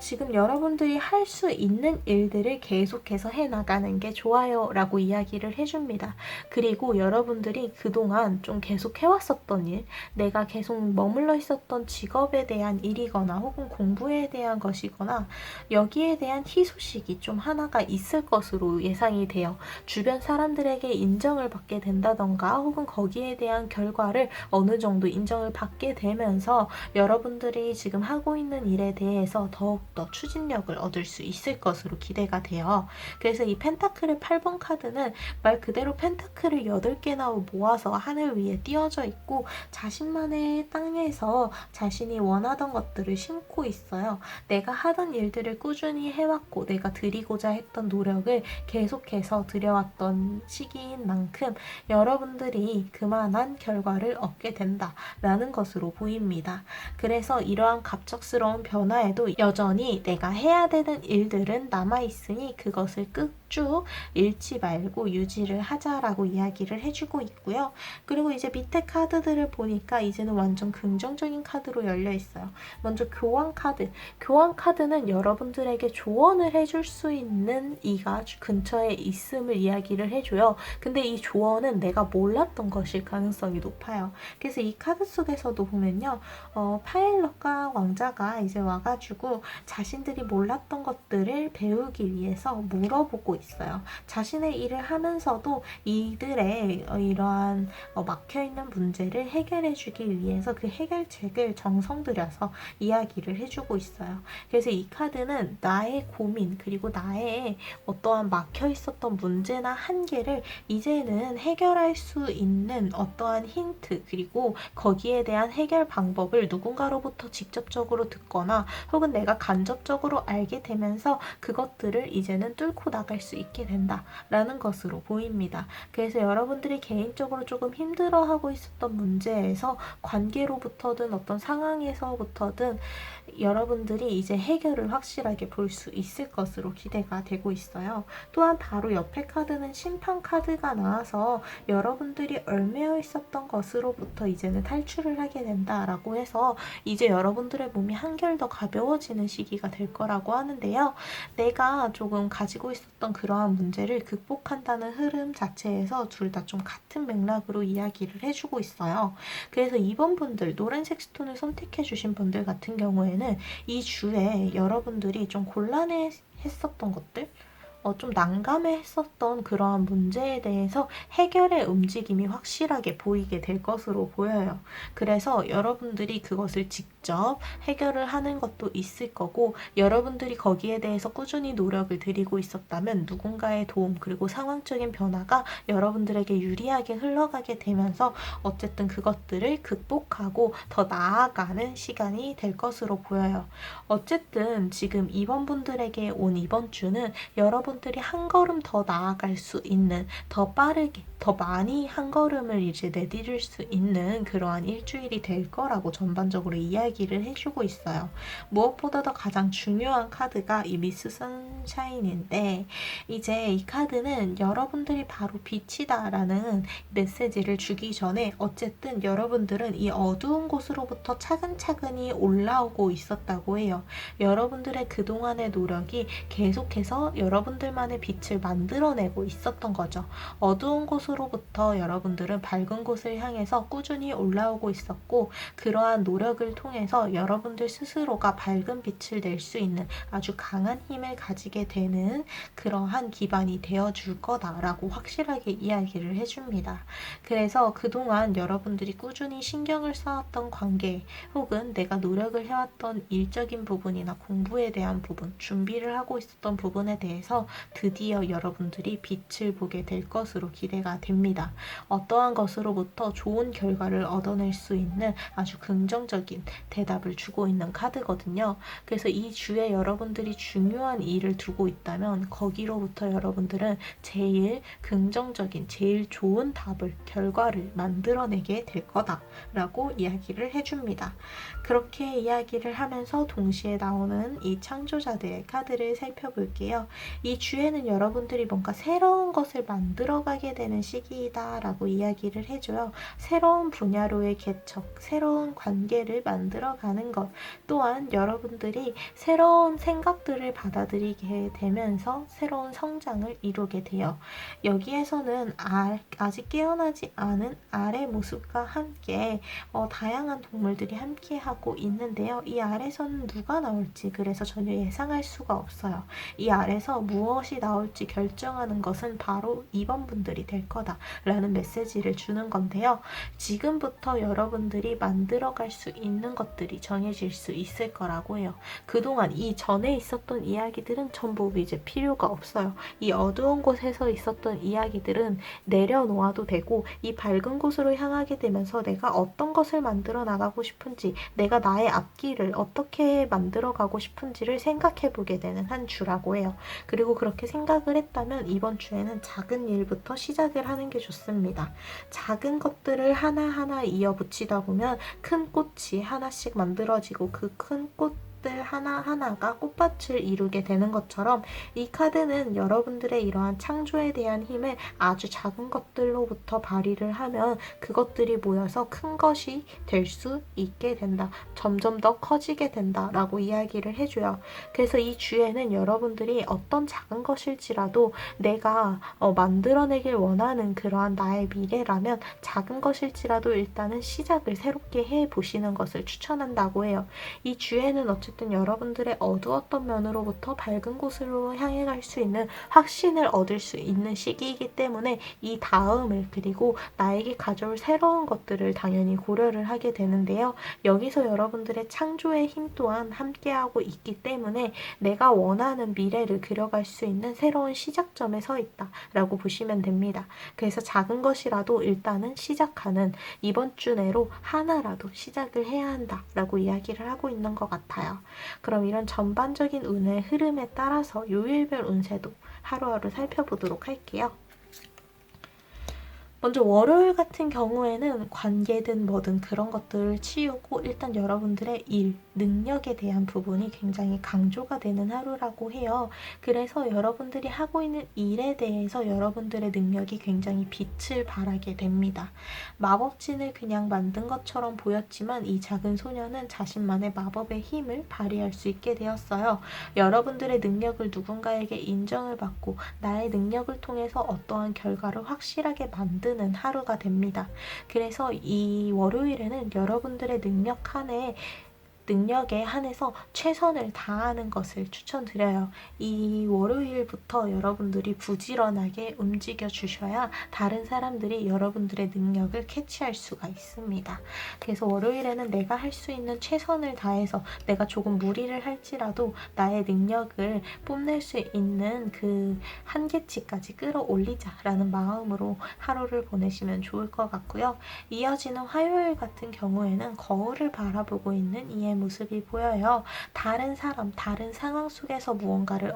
지금 여러분들이 할 수 있는 일들을 계속해서 해나가는 게 좋아요 라고 이야기를 해줍니다. 그리고 여러분들이 그동안 좀 계속 해왔었던 일, 내가 계속 머물러 있었던 직업에 대한 일이거나 혹은 공부에 대한 것이거나 여기에 대한 희소식이 좀 하나가 있을 것으로 예상이 돼요. 주변 사람들에게 인정을 받게 된다던가 혹은 거기에 대한 결과를 어느 정도 인정을 받게 되면서 여러분들이 지금 하고 있는 일에 대해서 더욱더 추진력을 얻을 수 있을 것으로 기대가 돼요. 그래서 이 펜타클의 8번 카드는 말 그대로 펜타클을 8개나 모아서 하늘 위에 띄어져 있고 자신만의 땅에서 자신이 원하던 것들을 심고 있어요. 내가 하던 일들을 꾸준히 해왔고 내가 드리고자 했던 노력을 계속해서 들여왔던 시기인 만큼 여러분들이 그만한 결과를 얻게 된다라는 것으로 보입니다. 그래서 이러한 갑작스러운 변화에도 여전히 내가 해야 되는 일들은 남아있으니 그것을 쭉 잃지 말고 유지를 하자라고 이야기를 해주고 있고요. 그리고 이제 밑에 카드들을 보니까 이제는 완전 긍정적인 카드로 열려 있어요. 먼저 교환 카드. 교환 카드는 여러분들에게 조언을 해줄 수 있는 이가 근처에 있음을 이야기를 해줘요. 근데 이 조언은 내가 몰랐던 것일 가능성이 높아요. 그래서 이 카드 속에서도 보면요. 파일럿과 왕자가 이제 와가지고 자신들이 몰랐던 것들을 배우기 위해서 물어보고 있어요. 자신의 일을 하면서도 이들의 이러한 막혀있는 문제를 해결해주기 위해서 그 해결책을 정성 들여서 이야기를 해주고 있어요. 그래서 이 카드는 나의 고민 그리고 나의 어떠한 막혀있었던 문제나 한계를 이제는 해결할 수 있는 어떠한 힌트 그리고 거기에 대한 해결 방법을 누군가로부터 직접적으로 듣거나 혹은 내가 간접적으로 알게 되면서 그것들을 이제는 뚫고 나갈 수 있게 된다라는 것으로 보입니다. 그래서 여러분들이 개인적으로 조금 힘들어하고 있었던 문제에서 관계로부터든 어떤 상황에서부터든 여러분들이 이제 해결을 확실하게 볼 수 있을 것으로 기대가 되고 있어요. 또한 바로 옆에 카드는 심판 카드가 나와서 여러분들이 얽매여 있었던 것으로부터 이제는 탈출을 하게 된다라고 해서 이제 여러분들의 몸이 한결 더 가벼워지는 시기가 될 거라고 하는데요. 내가 조금 가지고 있었던 그러한 문제를 극복한다는 흐름 자체에서 둘 다 좀 같은 맥락으로 이야기를 해주고 있어요. 그래서 이번 분들 노란색 스톤을 선택해 주신 분들 같은 경우에는 이 주에 여러분들이 좀 곤란해 했었던 것들 좀 난감했었던 그러한 문제에 대해서 해결의 움직임이 확실하게 보이게 될 것으로 보여요. 그래서 여러분들이 그것을 직접 해결을 하는 것도 있을 거고 여러분들이 거기에 대해서 꾸준히 노력을 들이고 있었다면 누군가의 도움 그리고 상황적인 변화가 여러분들에게 유리하게 흘러가게 되면서 어쨌든 그것들을 극복하고 더 나아가는 시간이 될 것으로 보여요. 어쨌든 지금 이번 분들에게 온 이번 주는 여러분 여러분들이 한 걸음 더 나아갈 수 있는, 더 빠르게, 더 많이 한 걸음을 이제 내디딜 수 있는 그러한 일주일이 될 거라고 전반적으로 이야기를 해주고 있어요. 무엇보다도 가장 중요한 카드가 이 미스 선샤인인데, 이제 이 카드는 여러분들이 바로 빛이다 라는 메시지를 주기 전에 어쨌든 여러분들은 이 어두운 곳으로부터 차근차근히 올라오고 있었다고 해요. 여러분들의 그동안의 노력이 계속해서 여러분들만의 빛을 만들어내고 있었던 거죠. 어두운 곳으로부터 여러분들은 밝은 곳을 향해서 꾸준히 올라오고 있었고, 그러한 노력을 통해서 여러분들 스스로가 밝은 빛을 낼 수 있는 아주 강한 힘을 가지게 되는 그러한 기반이 되어줄 거다라고 확실하게 이야기를 해줍니다. 그래서 그동안 여러분들이 꾸준히 신경을 쌓았던 관계, 혹은 내가 노력을 해왔던 일적인 부분이나 공부에 대한 부분, 준비를 하고 있었던 부분에 대해서 드디어 여러분들이 빛을 보게 될 것으로 기대가 됩니다. 어떠한 것으로부터 좋은 결과를 얻어낼 수 있는 아주 긍정적인 대답을 주고 있는 카드거든요. 그래서 이 주에 여러분들이 중요한 일을 두고 있다면 거기로부터 여러분들은 제일 긍정적인, 제일 좋은 답을, 결과를 만들어내게 될 거다라고 이야기를 해줍니다. 그렇게 이야기를 하면서 동시에 나오는 이 창조자들의 카드를 살펴볼게요. 이 주에는 여러분들이 뭔가 새로운 것을 만들어가게 되는 시기이다 라고 이야기를 해줘요. 새로운 분야로의 개척, 새로운 관계를 만들어가는 것, 또한 여러분들이 새로운 생각들을 받아들이게 되면서 새로운 성장을 이루게 돼요. 여기에서는 아직 깨어나지 않은 알의 모습과 함께 다양한 동물들이 함께하고 있는데요. 이 알에서는 누가 나올지 그래서 전혀 예상할 수가 없어요. 이 알에서 무엇이 나올지 결정하는 것은 바로 이번 분들이 될 거다라는 메시지를 주는 건데요. 지금부터 여러분들이 만들어갈 수 있는 것들이 정해질 수 있을 거라고 해요. 그동안 이 전에 있었던 이야기들은 전부 이제 필요가 없어요. 이 어두운 곳에서 있었던 이야기들은 내려놓아도 되고, 이 밝은 곳으로 향하게 되면서 내가 어떤 것을 만들어 나가고 싶은지, 내가 나의 앞길을 어떻게 만들어 가고 싶은지를 생각해 보게 되는 한 주라고 해요. 그리고 그렇게 생각을 했다면 이번 주에는 작은 일부터 시작을 하는 게 좋습니다. 작은 것들을 하나하나 이어붙이다 보면 큰 꽃이 하나씩 만들어지고, 그 큰 꽃들 하나하나가 꽃밭을 이루게 되는 것처럼 이 카드는 여러분들의 이러한 창조에 대한 힘을 아주 작은 것들로부터 발휘를 하면 그것들이 모여서 큰 것이 될 수 있게 된다. 점점 더 커지게 된다라고 이야기를 해줘요. 그래서 이 주에는 여러분들이 어떤 작은 것일지라도 내가 만들어내길 원하는 그러한 나의 미래라면 작은 것일지라도 일단은 시작을 새롭게 해보시는 것을 추천한다고 해요. 이 주에는 어쨌든 여러분들의 어두웠던 면으로부터 밝은 곳으로 향해 갈 수 있는 확신을 얻을 수 있는 시기이기 때문에 이 다음을, 그리고 나에게 가져올 새로운 것들을 당연히 고려를 하게 되는데요. 여기서 여러분들의 창조의 힘 또한 함께하고 있기 때문에 내가 원하는 미래를 그려갈 수 있는 새로운 시작점에 서 있다라고 보시면 됩니다. 그래서 작은 것이라도 일단은 시작하는, 이번 주 내로 하나라도 시작을 해야 한다라고 이야기를 하고 있는 것 같아요. 그럼 이런 전반적인 운의 흐름에 따라서 요일별 운세도 하루하루 살펴보도록 할게요. 먼저 월요일 같은 경우에는 관계든 뭐든 그런 것들을 치우고 일단 여러분들의 일, 능력에 대한 부분이 굉장히 강조가 되는 하루라고 해요. 그래서 여러분들이 하고 있는 일에 대해서 여러분들의 능력이 굉장히 빛을 발하게 됩니다. 마법진을 그냥 만든 것처럼 보였지만 이 작은 소녀는 자신만의 마법의 힘을 발휘할 수 있게 되었어요. 여러분들의 능력을 누군가에게 인정을 받고 나의 능력을 통해서 어떠한 결과를 확실하게 만드는 하루가 됩니다. 그래서 이 월요일에는 여러분들의 능력에 한해서 최선을 다하는 것을 추천드려요. 이 월요일부터 여러분들이 부지런하게 움직여 주셔야 다른 사람들이 여러분들의 능력을 캐치할 수가 있습니다. 그래서 월요일에는 내가 할 수 있는 최선을 다해서 내가 조금 무리를 할지라도 나의 능력을 뽐낼 수 있는 그 한계치까지 끌어올리자라는 마음으로 하루를 보내시면 좋을 것 같고요. 이어지는 화요일 같은 경우에는 거울을 바라보고 있는 EM 모습이 보여요. 다른 사람, 다른 상황 속에서 무언가를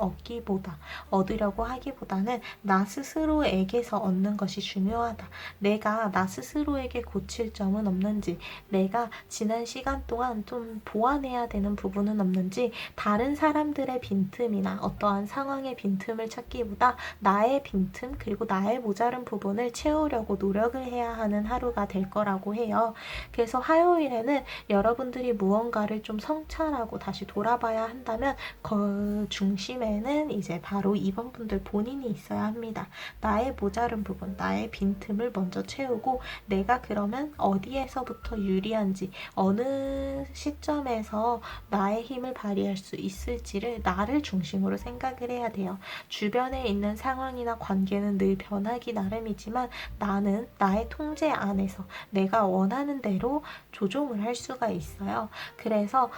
얻으려고 하기보다는 나 스스로에게서 얻는 것이 중요하다. 내가 나 스스로에게 고칠 점은 없는지, 내가 지난 시간 동안 좀 보완해야 되는 부분은 없는지, 다른 사람들의 빈틈이나 어떠한 상황의 빈틈을 찾기보다 나의 빈틈 그리고 나의 모자른 부분을 채우려고 노력을 해야 하는 하루가 될 거라고 해요. 그래서 화요일에는 여러분들이 무언가를 좀 성찰하고 다시 돌아봐야 한다면 그 중심에는 이제 바로 이번 분들 본인이 있어야 합니다. 나의 모자른 부분, 나의 빈틈을 먼저 채우고 내가 그러면 어디에서부터 유리한지, 어느 시점에서 나의 힘을 발휘할 수 있을지를 나를 중심으로 생각을 해야 돼요. 주변에 있는 상황이나 관계는 늘 변하기 나름이지만 나는 나의 통제 안에서 내가 원하는 대로 조종을 할 수가 있어요. 그래서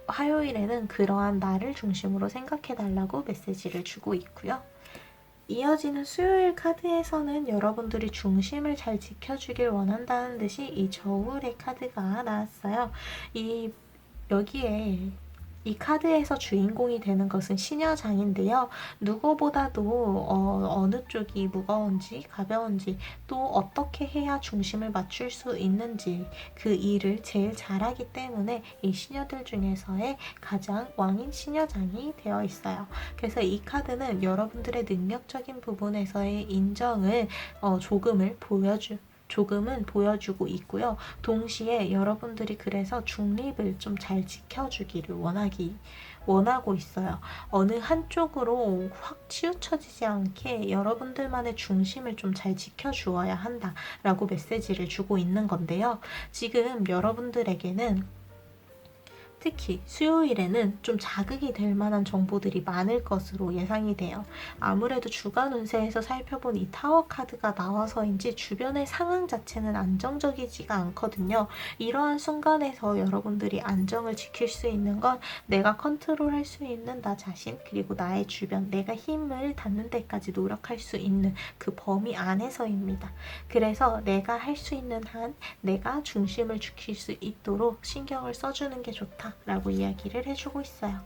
화요일에는 그러한 나를 중심으로 생각해 달라고 메시지를 주고 있고요. 이어지는 수요일 카드에서는 여러분들이 중심을 잘 지켜주길 원한다는 듯이 이 저울의 카드가 나왔어요. 여기에 이 카드에서 주인공이 되는 것은 시녀장인데요. 누구보다도 어느 쪽이 무거운지 가벼운지 또 어떻게 해야 중심을 맞출 수 있는지 그 일을 제일 잘하기 때문에 이 시녀들 중에서의 가장 왕인 시녀장이 되어 있어요. 그래서 이 카드는 여러분들의 능력적인 부분에서의 인정을 조금은 보여주고 있고요. 동시에 여러분들이 그래서 중립을 좀 잘 지켜주기를 원하고 있어요. 어느 한쪽으로 확 치우쳐지지 않게 여러분들만의 중심을 좀 잘 지켜주어야 한다라고 메시지를 주고 있는 건데요. 지금 여러분들에게는 특히 수요일에는 좀 자극이 될 만한 정보들이 많을 것으로 예상이 돼요. 아무래도 주간 운세에서 살펴본 이 타워 카드가 나와서인지 주변의 상황 자체는 안정적이지가 않거든요. 이러한 순간에서 여러분들이 안정을 지킬 수 있는 건 내가 컨트롤할 수 있는 나 자신 그리고 나의 주변, 내가 힘을 닿는 데까지 노력할 수 있는 그 범위 안에서입니다. 그래서 내가 할 수 있는 한 내가 중심을 지킬 수 있도록 신경을 써주는 게 좋다 라고 이야기를 해주고 있어요.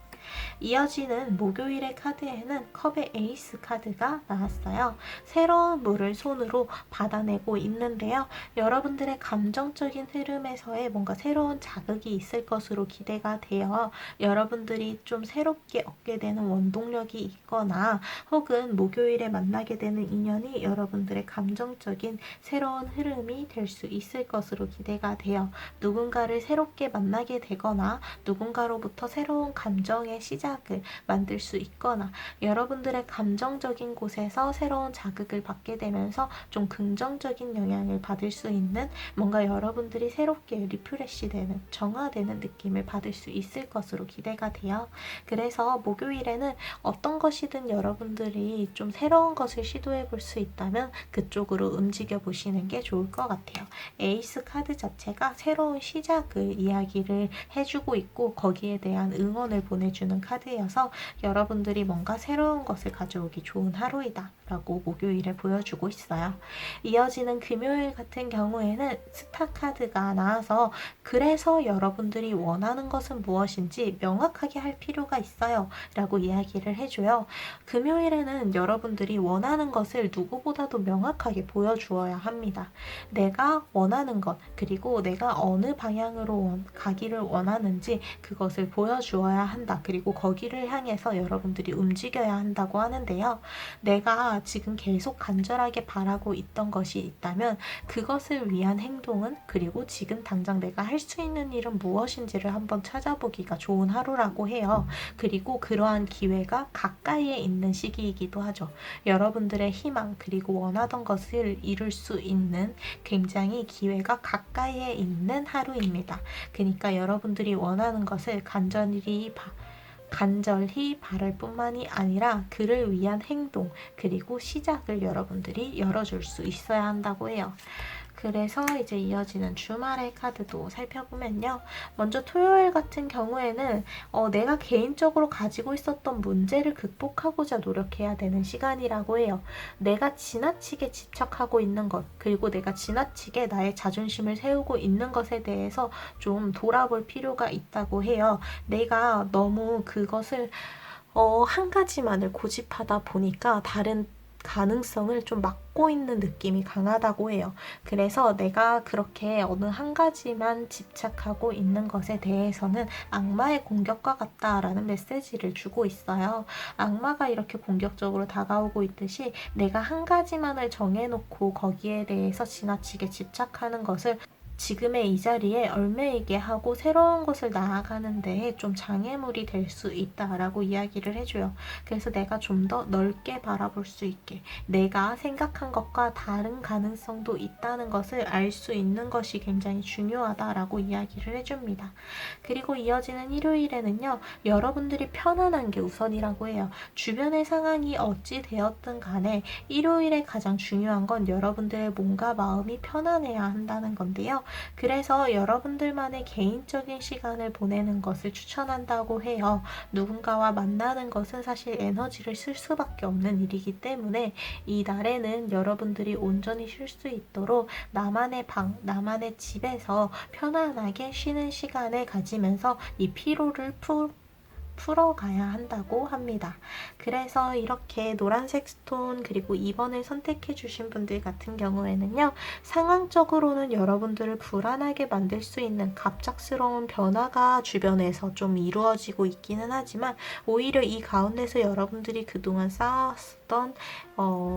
이어지는 목요일의 카드에는 컵의 에이스 카드가 나왔어요. 새로운 물을 손으로 받아내고 있는데요. 여러분들의 감정적인 흐름에서의 뭔가 새로운 자극이 있을 것으로 기대가 돼요. 여러분들이 좀 새롭게 얻게 되는 원동력이 있거나 혹은 목요일에 만나게 되는 인연이 여러분들의 감정적인 새로운 흐름이 될 수 있을 것으로 기대가 돼요. 누군가를 새롭게 만나게 되거나 누군가로부터 새로운 감정의 시작을 만들 수 있거나 여러분들의 감정적인 곳에서 새로운 자극을 받게 되면서 좀 긍정적인 영향을 받을 수 있는 뭔가 여러분들이 새롭게 리프레시되는 정화되는 느낌을 받을 수 있을 것으로 기대가 돼요. 그래서 목요일에는 어떤 것이든 여러분들이 좀 새로운 것을 시도해 볼 수 있다면 그쪽으로 움직여 보시는 게 좋을 것 같아요. 에이스 카드 자체가 새로운 시작을 이야기를 해주고 있고 거기에 대한 응원을 보내주는 카드여서 여러분들이 뭔가 새로운 것을 가져오기 좋은 하루이다 라고 목요일에 보여주고 있어요. 이어지는 금요일 같은 경우에는 스타 카드가 나와서 그래서 여러분들이 원하는 것은 무엇인지 명확하게 할 필요가 있어요 라고 이야기를 해줘요. 금요일에는 여러분들이 원하는 것을 누구보다도 명확하게 보여주어야 합니다. 내가 원하는 것 그리고 내가 어느 방향으로 가기를 원하는지 그것을 보여주어야 한다. 그리고 거기를 향해서 여러분들이 움직여야 한다고 하는데요. 내가 지금 계속 간절하게 바라고 있던 것이 있다면 그것을 위한 행동은 그리고 지금 당장 내가 할 수 있는 일은 무엇인지를 한번 찾아보기가 좋은 하루라고 해요. 그리고 그러한 기회가 가까이에 있는 시기이기도 하죠. 여러분들의 희망 그리고 원하던 것을 이룰 수 있는 굉장히 기회가 가까이에 있는 하루입니다. 그러니까 여러분들이 원하는 것을 간절히 바랄 뿐만이 아니라 그를 위한 행동 그리고 시작을 여러분들이 열어줄 수 있어야 한다고 해요. 그래서 이제 이어지는 주말의 카드도 살펴보면요. 먼저 토요일 같은 경우에는 내가 개인적으로 가지고 있었던 문제를 극복하고자 노력해야 되는 시간이라고 해요. 내가 지나치게 집착하고 있는 것, 그리고 내가 지나치게 나의 자존심을 세우고 있는 것에 대해서 좀 돌아볼 필요가 있다고 해요. 내가 너무 그것을 한 가지만을 고집하다 보니까 다른 가능성을 좀 막고 있는 느낌이 강하다고 해요. 그래서 내가 그렇게 어느 한 가지만 집착하고 있는 것에 대해서는 악마의 공격과 같다라는 메시지를 주고 있어요. 악마가 이렇게 공격적으로 다가오고 있듯이 내가 한 가지만을 정해놓고 거기에 대해서 지나치게 집착하는 것을 지금의 이 자리에 얽매이게 하고 새로운 것을 나아가는 데에 좀 장애물이 될 수 있다라고 이야기를 해줘요. 그래서 내가 좀 더 넓게 바라볼 수 있게, 내가 생각한 것과 다른 가능성도 있다는 것을 알 수 있는 것이 굉장히 중요하다라고 이야기를 해줍니다. 그리고 이어지는 일요일에는요, 여러분들이 편안한 게 우선이라고 해요. 주변의 상황이 어찌 되었든 간에 일요일에 가장 중요한 건 여러분들의 몸과 마음이 편안해야 한다는 건데요. 그래서 여러분들만의 개인적인 시간을 보내는 것을 추천한다고 해요. 누군가와 만나는 것은 사실 에너지를 쓸 수밖에 없는 일이기 때문에 이 날에는 여러분들이 온전히 쉴 수 있도록 나만의 방, 나만의 집에서 편안하게 쉬는 시간을 가지면서 이 피로를 풀어가야 한다고 합니다. 그래서 이렇게 노란색 스톤 그리고 2번을 선택해 주신 분들 같은 경우에는요. 상황적으로는 여러분들을 불안하게 만들 수 있는 갑작스러운 변화가 주변에서 좀 이루어지고 있기는 하지만 오히려 이 가운데서 여러분들이 그동안 쌓았던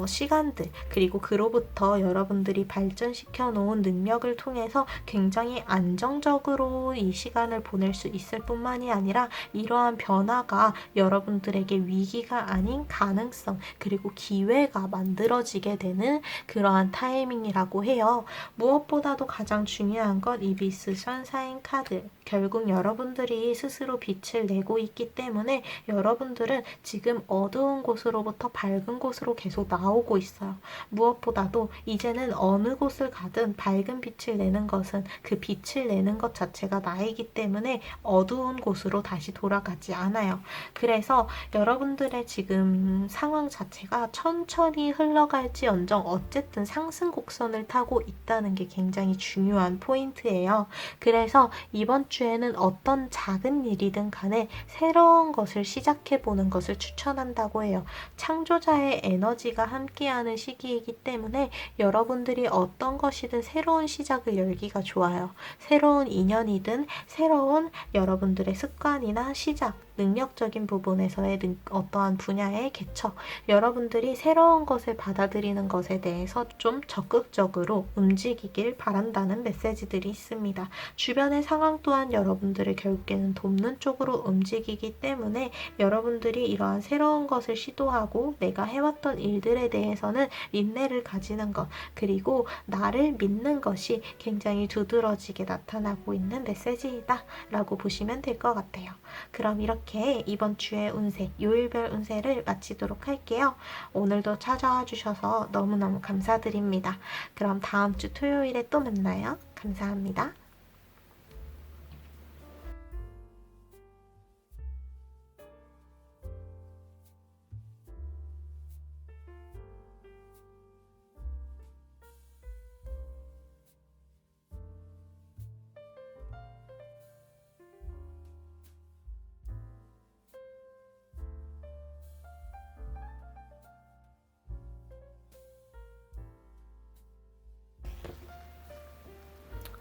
시간들 그리고 그로부터 여러분들이 발전시켜 놓은 능력을 통해서 굉장히 안정적으로 이 시간을 보낼 수 있을 뿐만이 아니라 이러한 변화가 여러분들에게 위기가 아닌 가능성 그리고 기회가 만들어지게 되는 그러한 타이밍이라고 해요. 무엇보다도 가장 중요한 건 이비스 선사인 카드. 결국 여러분들이 스스로 빛을 내고 있기 때문에 여러분들은 지금 어두운 곳으로부터 밝은 곳으로 계속 나오고 있어요. 무엇보다도 이제는 어느 곳을 가든 밝은 빛을 내는 것은 그 빛을 내는 것 자체가 나이기 때문에 어두운 곳으로 다시 돌아가지 않아요. 그래서 여러분들의 지금 상황 자체가 천천히 흘러갈지언정 어쨌든 상승 곡선을 타고 있다는 게 굉장히 중요한 포인트예요. 그래서 이번 주에는 어떤 작은 일이든 간에 새로운 것을 시작해보는 것을 추천한다고 해요. 창조자의 에너지가 함께하는 시기이기 때문에 여러분들이 어떤 것이든 새로운 시작을 열기가 좋아요. 새로운 인연이든 새로운 여러분들의 습관이나 시작, 능력적인 부분에서의 어떠한 분야의 개척, 여러분들이 새로운 것을 받아들이는 것에 대해서 좀 적극적으로 움직이길 바란다는 메시지들이 있습니다. 주변의 상황 또한 여러분들을 결국에는 돕는 쪽으로 움직이기 때문에 여러분들이 이러한 새로운 것을 시도하고 내가 해왔던 일들에 대해서는 인내를 가지는 것, 그리고 나를 믿는 것이 굉장히 두드러지게 나타나고 있는 메시지이다 라고 보시면 될 것 같아요. 그럼 이렇게 이번 주의 운세, 요일별 운세를 마치도록 할게요. 오늘도 찾아와 주셔서 너무너무 감사드립니다. 그럼 다음 주 토요일에 또 만나요. 감사합니다.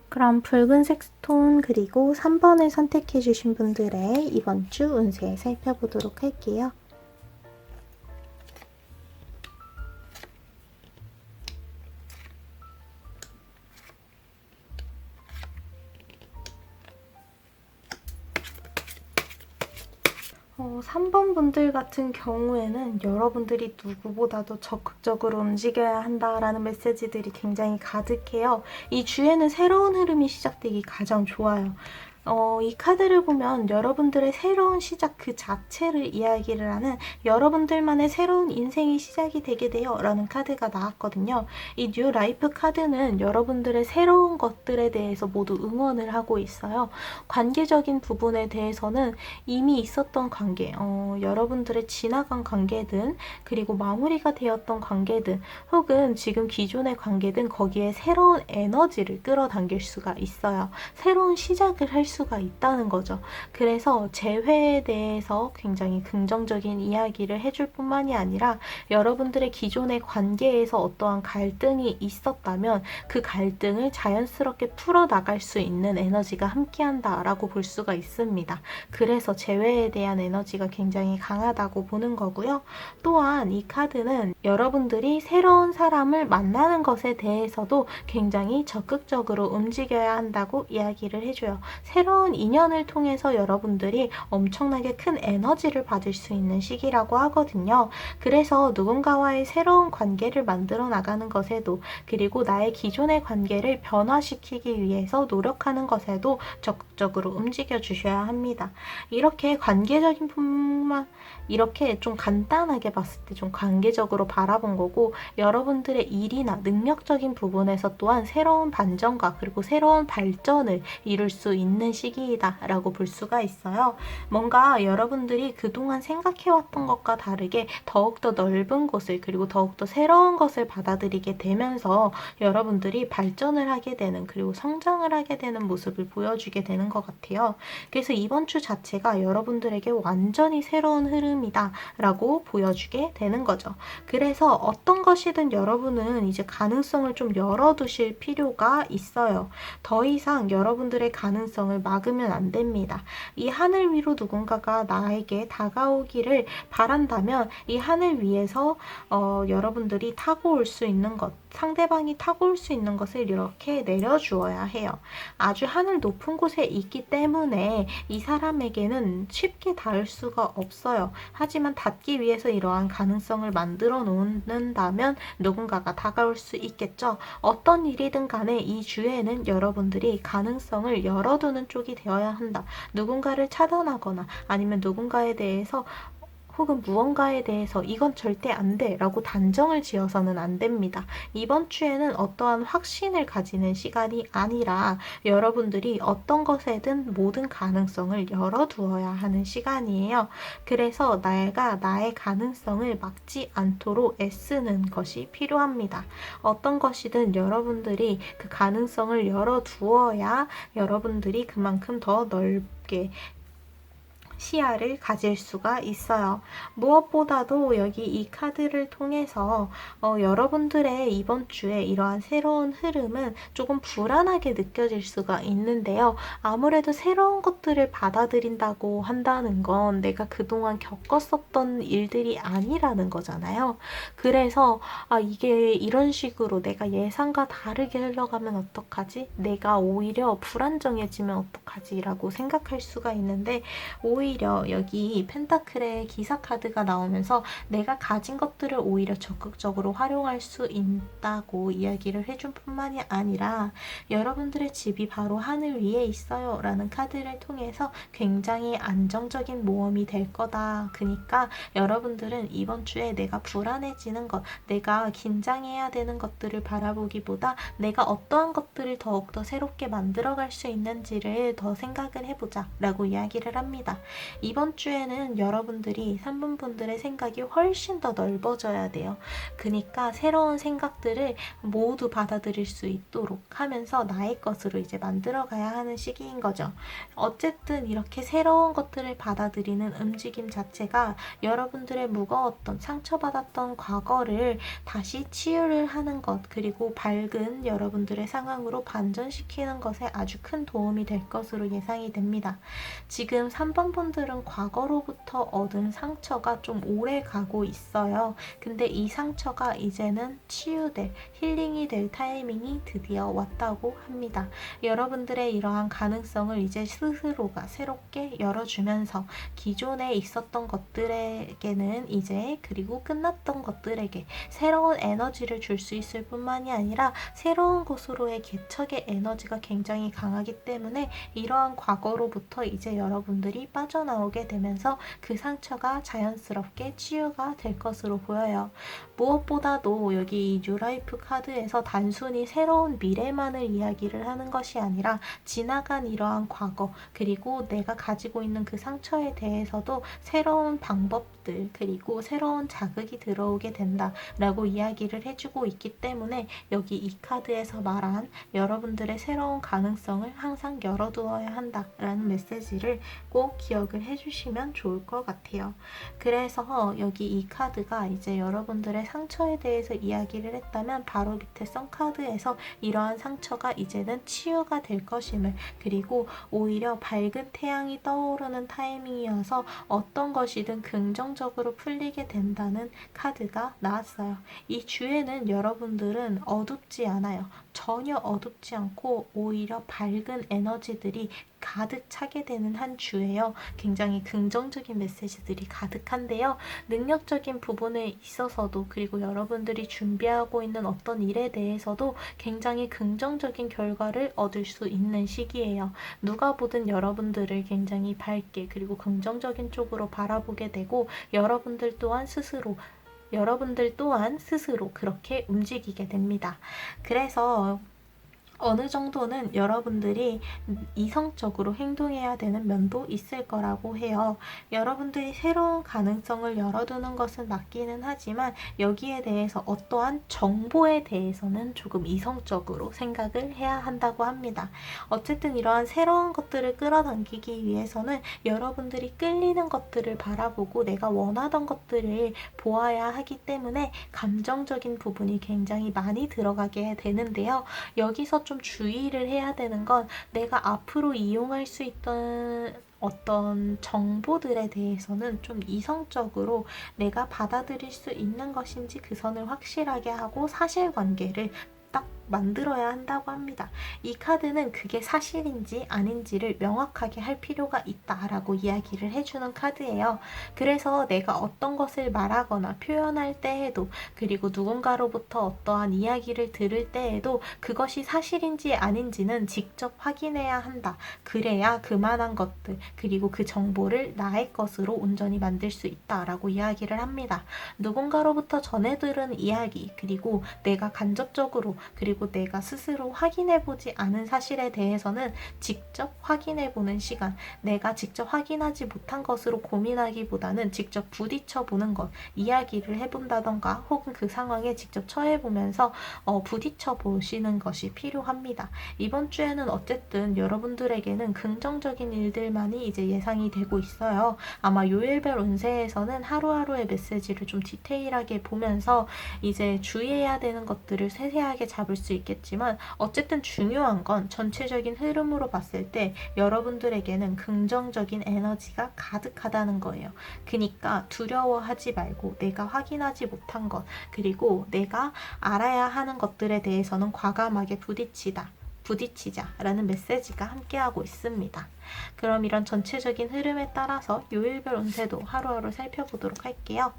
그럼 붉은색 스톤 그리고 3번을 선택해 주신 분들의 이번 주 운세 살펴보도록 할게요. 어, 3번 분들 같은 경우에는 여러분들이 누구보다도 적극적으로 움직여야 한다라는 메시지들이 굉장히 가득해요. 이 주에는 새로운 흐름이 시작되기 가장 좋아요. 이 카드를 보면 여러분들의 새로운 시작 그 자체를 이야기를 하는 여러분들만의 새로운 인생이 시작이 되게 돼요 라는 카드가 나왔거든요. 이 뉴 라이프 카드는 여러분들의 새로운 것들에 대해서 모두 응원을 하고 있어요. 관계적인 부분에 대해서는 이미 있었던 관계, 여러분들의 지나간 관계든 그리고 마무리가 되었던 관계든 혹은 지금 기존의 관계든 거기에 새로운 에너지를 끌어당길 수가 있어요. 새로운 시작을 할 수가 있다는 거죠. 그래서 재회에 대해서 굉장히 긍정적인 이야기를 해줄 뿐만이 아니라 여러분들의 기존의 관계에서 어떠한 갈등이 있었다면 그 갈등을 자연스럽게 풀어나갈 수 있는 에너지가 함께한다라고 볼 수가 있습니다. 그래서 재회에 대한 에너지가 굉장히 강하다고 보는 거고요. 또한 이 카드는 여러분들이 새로운 사람을 만나는 것에 대해서도 굉장히 적극적으로 움직여야 한다고 이야기를 해줘요. 새로운 인연을 통해서 여러분들이 엄청나게 큰 에너지를 받을 수 있는 시기라고 하거든요. 그래서 누군가와의 새로운 관계를 만들어 나가는 것에도 그리고 나의 기존의 관계를 변화시키기 위해서 노력하는 것에도 적극적으로 움직여 주셔야 합니다. 이렇게 관계적인 뿐만 이렇게 좀 간단하게 봤을 때 좀 관계적으로 바라본 거고 여러분들의 일이나 능력적인 부분에서 또한 새로운 반전과 그리고 새로운 발전을 이룰 수 있는 시기이다 라고 볼 수가 있어요. 뭔가 여러분들이 그동안 생각해왔던 것과 다르게 더욱더 넓은 곳을 그리고 더욱더 새로운 것을 받아들이게 되면서 여러분들이 발전을 하게 되는 그리고 성장을 하게 되는 모습을 보여주게 되는 것 같아요. 그래서 이번 주 자체가 여러분들에게 완전히 새로운 흐름이다 라고 보여주게 되는 거죠. 그래서 어떤 것이든 여러분은 이제 가능성을 좀 열어두실 필요가 있어요. 더 이상 여러분들의 가능성을 막으면 안 됩니다. 이 하늘 위로 누군가가 나에게 다가오기를 바란다면 이 하늘 위에서 여러분들이 타고 올 수 있는 것, 상대방이 타고 올 수 있는 것을 이렇게 내려주어야 해요. 아주 하늘 높은 곳에 있기 때문에 이 사람에게는 쉽게 닿을 수가 없어요. 하지만 닿기 위해서 이러한 가능성을 만들어 놓는다면 누군가가 다가올 수 있겠죠. 어떤 일이든 간에 이 주에는 여러분들이 가능성을 열어두는 쪽이 되어야 한다. 누군가를 차단하거나 아니면 누군가에 대해서 혹은 무언가에 대해서 이건 절대 안 돼 라고 단정을 지어서는 안 됩니다. 이번 주에는 어떠한 확신을 가지는 시간이 아니라 여러분들이 어떤 것에든 모든 가능성을 열어두어야 하는 시간이에요. 그래서 내가 나의 가능성을 막지 않도록 애쓰는 것이 필요합니다. 어떤 것이든 여러분들이 그 가능성을 열어두어야 여러분들이 그만큼 더 넓게 시야를 가질 수가 있어요. 무엇보다도 여기 이 카드를 통해서 여러분들의 이번 주에 이러한 새로운 흐름은 조금 불안하게 느껴질 수가 있는데요. 아무래도 새로운 것들을 받아들인다고 한다는 건 내가 그동안 겪었었던 일들이 아니라는 거잖아요. 그래서 이게 이런 식으로 내가 예상과 다르게 흘러가면 어떡하지? 내가 오히려 불안정해지면 어떡하지? 라고 생각할 수가 있는데 오히려 여기 펜타클의 기사 카드가 나오면서 내가 가진 것들을 오히려 적극적으로 활용할 수 있다고 이야기를 해준 뿐만이 아니라 여러분들의 집이 바로 하늘 위에 있어요 라는 카드를 통해서 굉장히 안정적인 모험이 될 거다. 그러니까 여러분들은 이번 주에 내가 불안해지는 것, 내가 긴장해야 되는 것들을 바라보기보다 내가 어떠한 것들을 더욱더 새롭게 만들어갈 수 있는지를 더 생각을 해보자 라고 이야기를 합니다. 이번 주에는 여러분들이 3분분들의 생각이 훨씬 더 넓어져야 돼요. 그러니까 새로운 생각들을 모두 받아들일 수 있도록 하면서 나의 것으로 이제 만들어가야 하는 시기인 거죠. 어쨌든 이렇게 새로운 것들을 받아들이는 움직임 자체가 여러분들의 무거웠던 상처받았던 과거를 다시 치유를 하는 것 그리고 밝은 여러분들의 상황으로 반전시키는 것에 아주 큰 도움이 될 것으로 예상이 됩니다. 지금 3번 여러분들은 과거로부터 얻은 상처가 좀 오래 가고 있어요. 근데 이 상처가 이제는 치유될, 힐링이 될 타이밍이 드디어 왔다고 합니다. 여러분들의 이러한 가능성을 이제 스스로가 새롭게 열어주면서 기존에 있었던 것들에게는 이제, 그리고 끝났던 것들에게 새로운 에너지를 줄 수 있을 뿐만이 아니라 새로운 곳으로의 개척의 에너지가 굉장히 강하기 때문에 이러한 과거로부터 이제 여러분들이 빠져나오게 되면서 그 상처가 자연스럽게 치유가 될 것으로 보여요. 무엇보다도 여기 이 뉴라이프 카드에서 단순히 새로운 미래만을 이야기를 하는 것이 아니라 지나간 이러한 과거, 그리고 내가 가지고 있는 그 상처에 대해서도 새로운 방법들, 그리고 새로운 자극이 들어오게 된다라고 이야기를 해주고 있기 때문에 여기 이 카드에서 말한 여러분들의 새로운 가능성을 항상 열어두어야 한다라는 메시지를 꼭 기억을 해주시면 좋을 것 같아요. 그래서 여기 이 카드가 이제 여러분들의 상처에 대해서 이야기를 했다면 바로 밑에 썬카드에서 이러한 상처가 이제는 치유가 될 것임을, 그리고 오히려 밝은 태양이 떠오르는 타이밍이어서 어떤 것이든 긍정적으로 풀리게 된다는 카드가 나왔어요. 이 주에는 여러분들은 어둡지 않아요. 전혀 어둡지 않고 오히려 밝은 에너지들이 가득 차게 되는 한 주예요. 굉장히 긍정적인 메시지들이 가득한데요. 능력적인 부분에 있어서도, 그리고 여러분들이 준비하고 있는 어떤 일에 대해서도 굉장히 긍정적인 결과를 얻을 수 있는 시기예요. 누가 보든 여러분들을 굉장히 밝게, 그리고 긍정적인 쪽으로 바라보게 되고 여러분들 또한 스스로 그렇게 움직이게 됩니다. 그래서 어느 정도는 여러분들이 이성적으로 행동해야 되는 면도 있을 거라고 해요. 여러분들이 새로운 가능성을 열어두는 것은 맞기는 하지만 여기에 대해서 어떠한 정보에 대해서는 조금 이성적으로 생각을 해야 한다고 합니다. 어쨌든 이러한 새로운 것들을 끌어당기기 위해서는 여러분들이 끌리는 것들을 바라보고 내가 원하던 것들을 보아야 하기 때문에 감정적인 부분이 굉장히 많이 들어가게 되는데요. 여기서 좀 주의를 해야 되는 건 내가 앞으로 이용할 수 있던 어떤 정보들에 대해서는 좀 이성적으로 내가 받아들일 수 있는 것인지 그 선을 확실하게 하고 사실관계를 딱 만들어야 한다고 합니다. 이 카드는 그게 사실인지 아닌지를 명확하게 할 필요가 있다라고 이야기를 해주는 카드예요. 그래서 내가 어떤 것을 말하거나 표현할 때에도, 그리고 누군가로부터 어떠한 이야기를 들을 때에도 그것이 사실인지 아닌지는 직접 확인해야 한다. 그래야 그만한 것들, 그리고 그 정보를 나의 것으로 온전히 만들 수 있다라고 이야기를 합니다. 누군가로부터 전해 들은 이야기, 그리고 내가 간접적으로, 그리고 내가 스스로 확인해보지 않은 사실에 대해서는 직접 확인해보는 시간, 내가 직접 확인하지 못한 것으로 고민하기보다는 직접 부딪혀보는 것, 이야기를 해본다던가 혹은 그 상황에 직접 처해보면서 부딪혀보시는 것이 필요합니다. 이번 주에는 어쨌든 여러분들에게는 긍정적인 일들만이 이제 예상이 되고 있어요. 아마 요일별 운세에서는 하루하루의 메시지를 좀 디테일하게 보면서 이제 주의해야 되는 것들을 세세하게 잡을 수 있겠지만 어쨌든 중요한 건 전체적인 흐름으로 봤을 때 여러분들에게는 긍정적인 에너지가 가득하다는 거예요. 그러니까 두려워하지 말고 내가 확인하지 못한 것, 그리고 내가 알아야 하는 것들에 대해서는 과감하게 부딪히자라는 메시지가 함께하고 있습니다. 그럼 이런 전체적인 흐름에 따라서 요일별 운세도 하루하루 살펴보도록 할게요.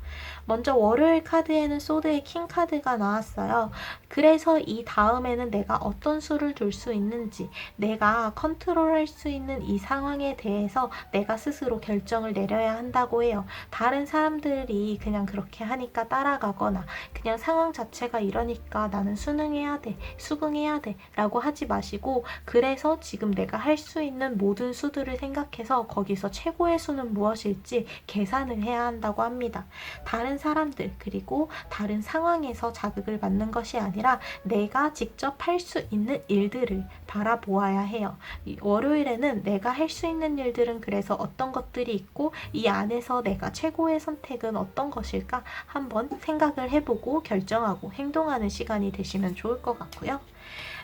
먼저 월요일 카드에는 소드의 킹 카드가 나왔어요. 그래서 이 다음에는 내가 어떤 수를 둘 수 있는지, 내가 컨트롤할 수 있는 이 상황에 대해서 내가 스스로 결정을 내려야 한다고 해요. 다른 사람들이 그냥 그렇게 하니까 따라가거나 그냥 상황 자체가 이러니까 나는 수능해야 돼, 수긍해야 돼 라고 하지 마시고, 그래서 지금 내가 할 수 있는 모든 수들을 생각해서 거기서 최고의 수는 무엇일지 계산을 해야 한다고 합니다. 다른 사람들, 그리고 다른 상황에서 자극을 받는 것이 아니라 내가 직접 할 수 있는 일들을 바라보아야 해요. 월요일에는 내가 할 수 있는 일들은 그래서 어떤 것들이 있고 이 안에서 내가 최고의 선택은 어떤 것일까 한번 생각을 해보고 결정하고 행동하는 시간이 되시면 좋을 것 같고요.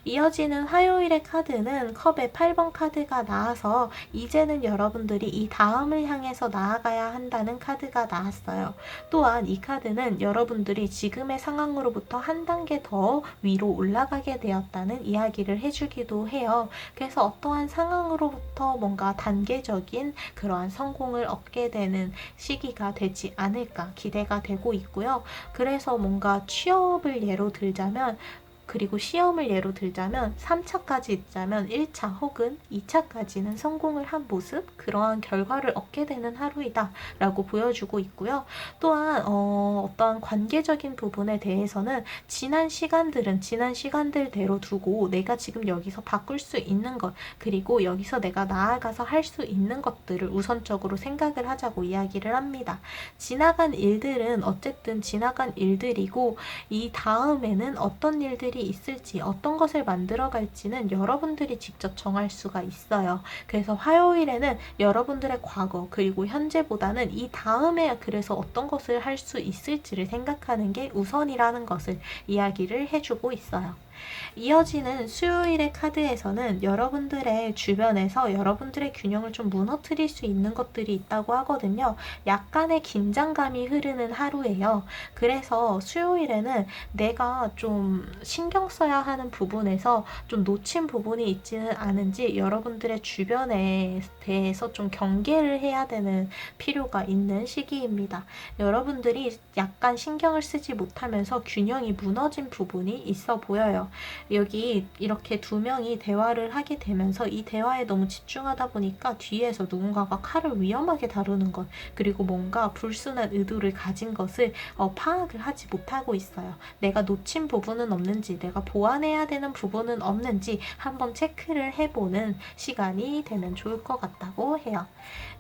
이어지는 화요일의 카드는 컵의 8번 카드가 나와서 이제는 여러분들이 이 다음을 향해서 나아가야 한다는 카드가 나왔어요. 또한 이 카드는 여러분들이 지금의 상황으로부터 한 단계 더 위로 올라가게 되었다는 이야기를 해주기도 해요. 그래서 어떠한 상황으로부터 뭔가 단계적인 그러한 성공을 얻게 되는 시기가 되지 않을까 기대가 되고 있고요. 그래서 뭔가 취업을 예로 들자면 그리고 시험을 예로 들자면 3차까지 있자면 1차 혹은 2차까지는 성공을 한 모습, 그러한 결과를 얻게 되는 하루이다 라고 보여주고 있고요. 또한 어떠한 관계적인 부분에 대해서는 지난 시간들은 지난 시간들대로 두고 내가 지금 여기서 바꿀 수 있는 것, 그리고 여기서 내가 나아가서 할 수 있는 것들을 우선적으로 생각을 하자고 이야기를 합니다. 지나간 일들은 어쨌든 지나간 일들이고 이 다음에는 어떤 일들이 있을지 어떤 것을 만들어 갈지는 여러분들이 직접 정할 수가 있어요. 그래서 화요일에는 여러분들의 과거 그리고 현재보다는 이 다음에 그래서 어떤 것을 할 수 있을지를 생각하는 게 우선이라는 것을 이야기를 해주고 있어요. 이어지는 수요일의 카드에서는 여러분들의 주변에서 여러분들의 균형을 좀 무너뜨릴 수 있는 것들이 있다고 하거든요. 약간의 긴장감이 흐르는 하루예요. 그래서 수요일에는 내가 좀 신경 써야 하는 부분에서 좀 놓친 부분이 있지는 않은지 여러분들의 주변에 대해서 좀 경계를 해야 되는 필요가 있는 시기입니다. 여러분들이 약간 신경을 쓰지 못하면서 균형이 무너진 부분이 있어 보여요. 여기 이렇게 두 명이 대화를 하게 되면서 이 대화에 너무 집중하다 보니까 뒤에서 누군가가 칼을 위험하게 다루는 것, 그리고 뭔가 불순한 의도를 가진 것을 파악을 하지 못하고 있어요. 내가 놓친 부분은 없는지, 내가 보완해야 되는 부분은 없는지 한번 체크를 해보는 시간이 되면 좋을 것 같다고 해요.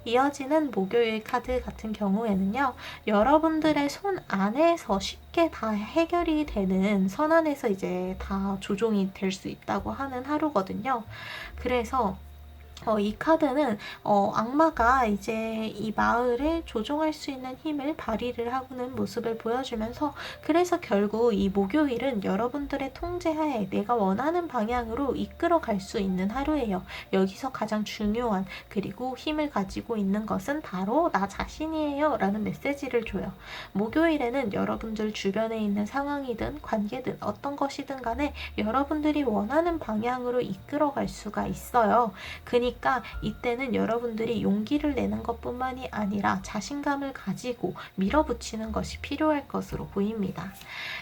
이어지는 목요일 카드 같은 경우에는요, 여러분들의 손 안에서 쉽게 다 해결이 되는, 선 안에서 이제 다 조종이 될 수 있다고 하는 하루거든요. 그래서 이 카드는 악마가 이제 이 마을을 조종할 수 있는 힘을 발휘를 하는 모습을 보여주면서, 그래서 결국 이 목요일은 여러분들의 통제하에 내가 원하는 방향으로 이끌어 갈 수 있는 하루예요. 여기서 가장 중요한 그리고 힘을 가지고 있는 것은 바로 나 자신이에요 라는 메시지를 줘요. 목요일에는 여러분들 주변에 있는 상황이든 관계든 어떤 것이든 간에 여러분들이 원하는 방향으로 이끌어 갈 수가 있어요. 그러니까 이때는 여러분들이 용기를 내는 것뿐만이 아니라 자신감을 가지고 밀어붙이는 것이 필요할 것으로 보입니다.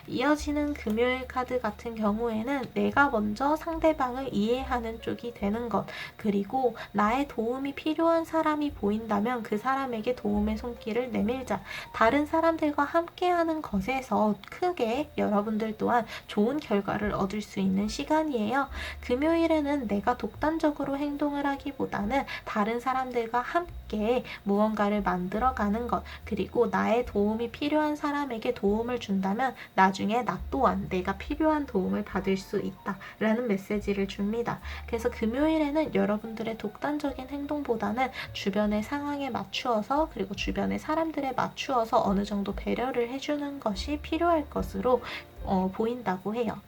이어지는 금요일 카드 같은 경우에는 내가 먼저 상대방을 이해하는 쪽이 되는 것, 그리고 나의 도움이 필요한 사람이 보인다면 그 사람에게 도움의 손길을 내밀자. 다른 사람들과 함께하는 것에서 크게 여러분들 또한 좋은 결과를 얻을 수 있는 시간이에요. 금요일에는 내가 독단적으로 행동을 하기보다는 다른 사람들과 함께 무언가를 만들어가는 것, 그리고 나의 도움이 필요한 사람에게 도움을 준다면 나중에 나 또한 내가 필요한 도움을 받을 수 있다라는 메시지를 줍니다. 그래서 금요일에는 여러분들의 독단적인 행동보다는 주변의 상황에 맞추어서, 그리고 주변의 사람들에 맞추어서 어느 정도 배려를 해주는 것이 필요할 것으로 보인다고 해요.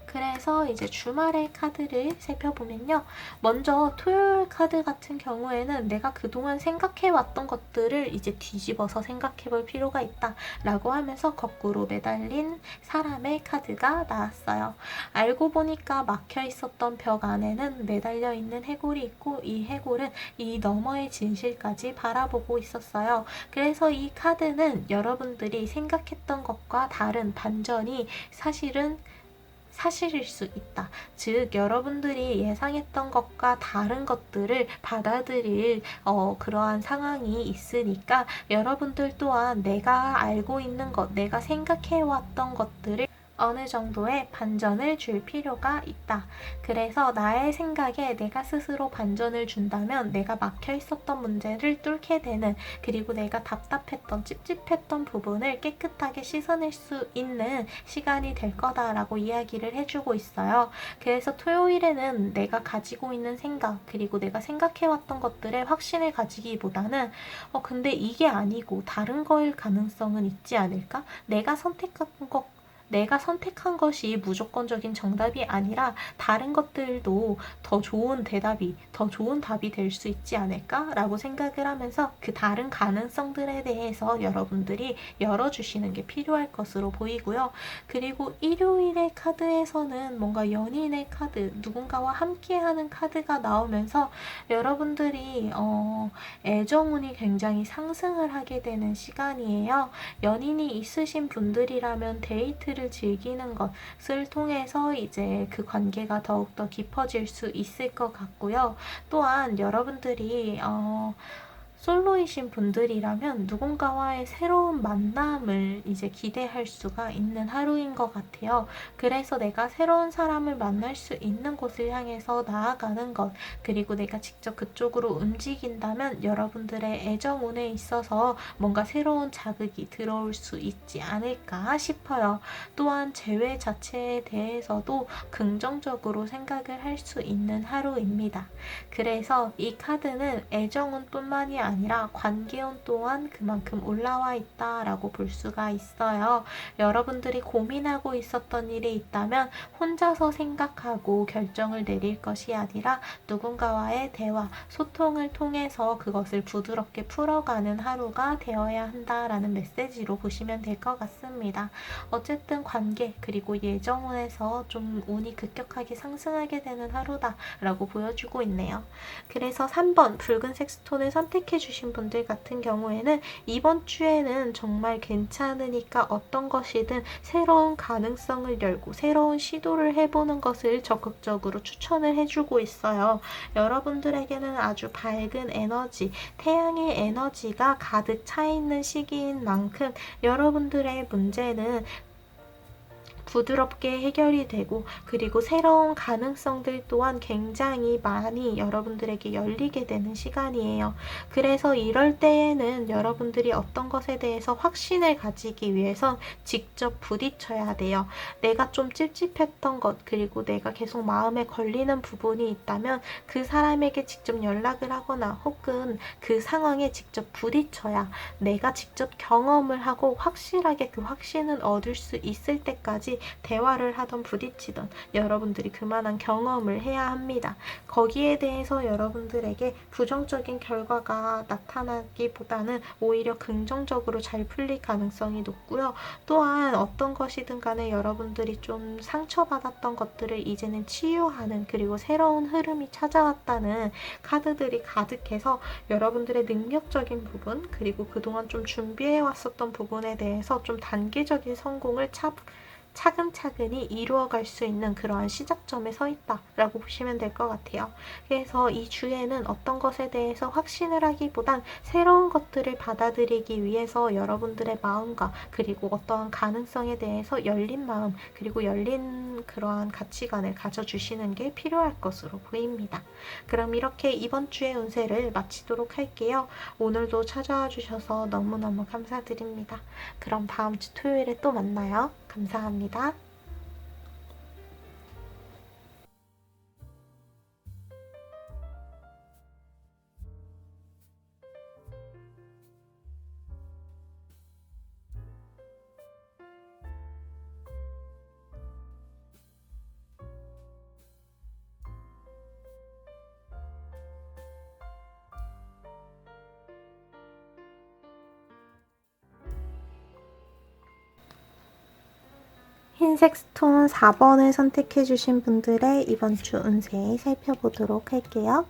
그래서 이제 주말의 카드를 살펴보면요. 먼저 토요일 카드 같은 경우에는 내가 그동안 생각해왔던 것들을 이제 뒤집어서 생각해볼 필요가 있다 라고 하면서 거꾸로 매달린 사람의 카드가 나왔어요. 알고 보니까 막혀 있었던 벽 안에는 매달려 있는 해골이 있고, 이 해골은 이 너머의 진실까지 바라보고 있었어요. 그래서 이 카드는 여러분들이 생각했던 것과 다른 반전이 사실일 수 있다. 즉 여러분들이 예상했던 것과 다른 것들을 받아들일 그러한 상황이 있으니까 여러분들 또한 내가 알고 있는 것, 내가 생각해왔던 것들을 어느 정도의 반전을 줄 필요가 있다. 그래서 나의 생각에 내가 스스로 반전을 준다면 내가 막혀 있었던 문제를 뚫게 되는, 그리고 내가 답답했던 찝찝했던 부분을 깨끗하게 씻어낼 수 있는 시간이 될 거다라고 이야기를 해주고 있어요. 그래서 토요일에는 내가 가지고 있는 생각, 그리고 내가 생각해왔던 것들에 확신을 가지기보다는 근데 이게 아니고 다른 거일 가능성은 있지 않을까? 내가 선택한 것 내가 선택한 것이 무조건적인 정답이 아니라 다른 것들도 더 좋은 대답이, 더 좋은 답이 될 수 있지 않을까라고 생각을 하면서 그 다른 가능성들에 대해서 여러분들이 열어주시는 게 필요할 것으로 보이고요. 그리고 일요일의 카드에서는 뭔가 연인의 카드, 누군가와 함께하는 카드가 나오면서 여러분들이 애정운이 굉장히 상승을 하게 되는 시간이에요. 연인이 있으신 분들이라면 데이트를 즐기는 것을 통해서 이제 그 관계가 더욱더 깊어질 수 있을 것 같고요. 또한 여러분들이 솔로이신 분들이라면 누군가와의 새로운 만남을 이제 기대할 수가 있는 하루인 것 같아요. 그래서 내가 새로운 사람을 만날 수 있는 곳을 향해서 나아가는 것, 그리고 내가 직접 그쪽으로 움직인다면 여러분들의 애정운에 있어서 뭔가 새로운 자극이 들어올 수 있지 않을까 싶어요. 또한 재회 자체에 대해서도 긍정적으로 생각을 할 수 있는 하루입니다. 그래서 이 카드는 애정운뿐만이 아니라 관계운 또한 그만큼 올라와 있다라고 볼 수가 있어요. 여러분들이 고민하고 있었던 일이 있다면 혼자서 생각하고 결정을 내릴 것이 아니라 누군가와의 대화, 소통을 통해서 그것을 부드럽게 풀어가는 하루가 되어야 한다라는 메시지로 보시면 될 것 같습니다. 어쨌든 관계 그리고 예정운에서 좀 운이 급격하게 상승하게 되는 하루다라고 보여주고 있네요. 그래서 3번 붉은색 스톤을 선택해 주신 분들 같은 경우에는 이번 주에는 정말 괜찮으니까 어떤 것이든 새로운 가능성을 열고 새로운 시도를 해보는 것을 적극적으로 추천을 해주고 있어요. 여러분들에게는 아주 밝은 에너지, 태양의 에너지가 가득 차 있는 시기인 만큼 여러분들의 문제는 부드럽게 해결이 되고 그리고 새로운 가능성들 또한 굉장히 많이 여러분들에게 열리게 되는 시간이에요. 그래서 이럴 때에는 여러분들이 어떤 것에 대해서 확신을 가지기 위해선 직접 부딪혀야 돼요. 내가 좀 찝찝했던 것 그리고 내가 계속 마음에 걸리는 부분이 있다면 그 사람에게 직접 연락을 하거나 혹은 그 상황에 직접 부딪혀야 내가 직접 경험을 하고 확실하게 그 확신을 얻을 수 있을 때까지 대화를 하던 부딪히던 여러분들이 그만한 경험을 해야 합니다. 거기에 대해서 여러분들에게 부정적인 결과가 나타나기보다는 오히려 긍정적으로 잘 풀릴 가능성이 높고요. 또한 어떤 것이든 간에 여러분들이 좀 상처받았던 것들을 이제는 치유하는 그리고 새로운 흐름이 찾아왔다는 카드들이 가득해서 여러분들의 능력적인 부분 그리고 그동안 좀 준비해왔었던 부분에 대해서 좀 단계적인 성공을 차근차근히 이루어갈 수 있는 그러한 시작점에 서 있다라고 보시면 될 것 같아요. 그래서 이 주에는 어떤 것에 대해서 확신을 하기보단 새로운 것들을 받아들이기 위해서 여러분들의 마음과 그리고 어떠한 가능성에 대해서 열린 마음 그리고 열린 그러한 가치관을 가져주시는 게 필요할 것으로 보입니다. 그럼 이렇게 이번 주의 운세를 마치도록 할게요. 오늘도 찾아와 주셔서 너무너무 감사드립니다. 그럼 다음 주 토요일에 또 만나요. 감사합니다. 흰색 스톤 4번을 선택해주신 분들의 이번 주 운세 살펴보도록 할게요.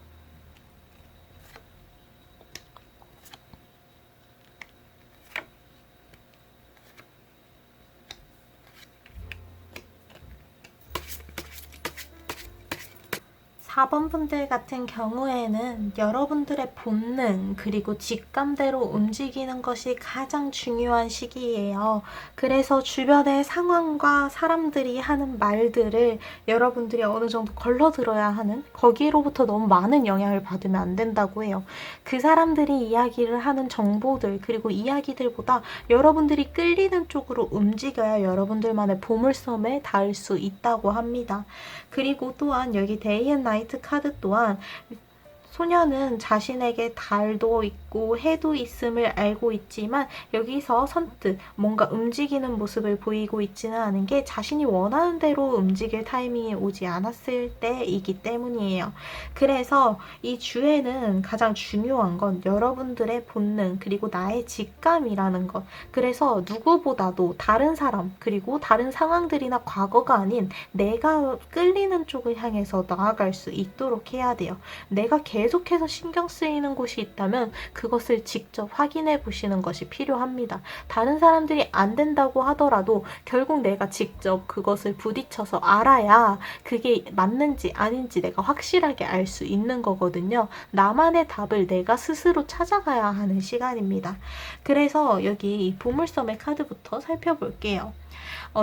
4번 분들 같은 경우에는 여러분들의 본능 그리고 직감대로 움직이는 것이 가장 중요한 시기예요. 그래서 주변의 상황과 사람들이 하는 말들을 여러분들이 어느 정도 걸러들어야 하는 거기로부터 너무 많은 영향을 받으면 안 된다고 해요. 그 사람들이 이야기를 하는 정보들 그리고 이야기들보다 여러분들이 끌리는 쪽으로 움직여야 여러분들만의 보물섬에 닿을 수 있다고 합니다. 그리고 또한 여기 데이 앤 나이트 카드 또한 소녀는 자신에게 달도 있고 해도 있음을 알고 있지만 여기서 선뜻 뭔가 움직이는 모습을 보이고 있지는 않은 게 자신이 원하는 대로 움직일 타이밍이 오지 않았을 때이기 때문이에요. 그래서 이 주에는 가장 중요한 건 여러분들의 본능 그리고 나의 직감이라는 것. 그래서 누구보다도 다른 사람 그리고 다른 상황들이나 과거가 아닌 내가 끌리는 쪽을 향해서 나아갈 수 있도록 해야 돼요. 내가 계속해서 신경 쓰이는 곳이 있다면 그것을 직접 확인해 보시는 것이 필요합니다. 다른 사람들이 안 된다고 하더라도 결국 내가 직접 그것을 부딪혀서 알아야 그게 맞는지 아닌지 내가 확실하게 알 수 있는 거거든요. 나만의 답을 내가 스스로 찾아가야 하는 시간입니다. 그래서 여기 이 보물섬의 카드부터 살펴볼게요.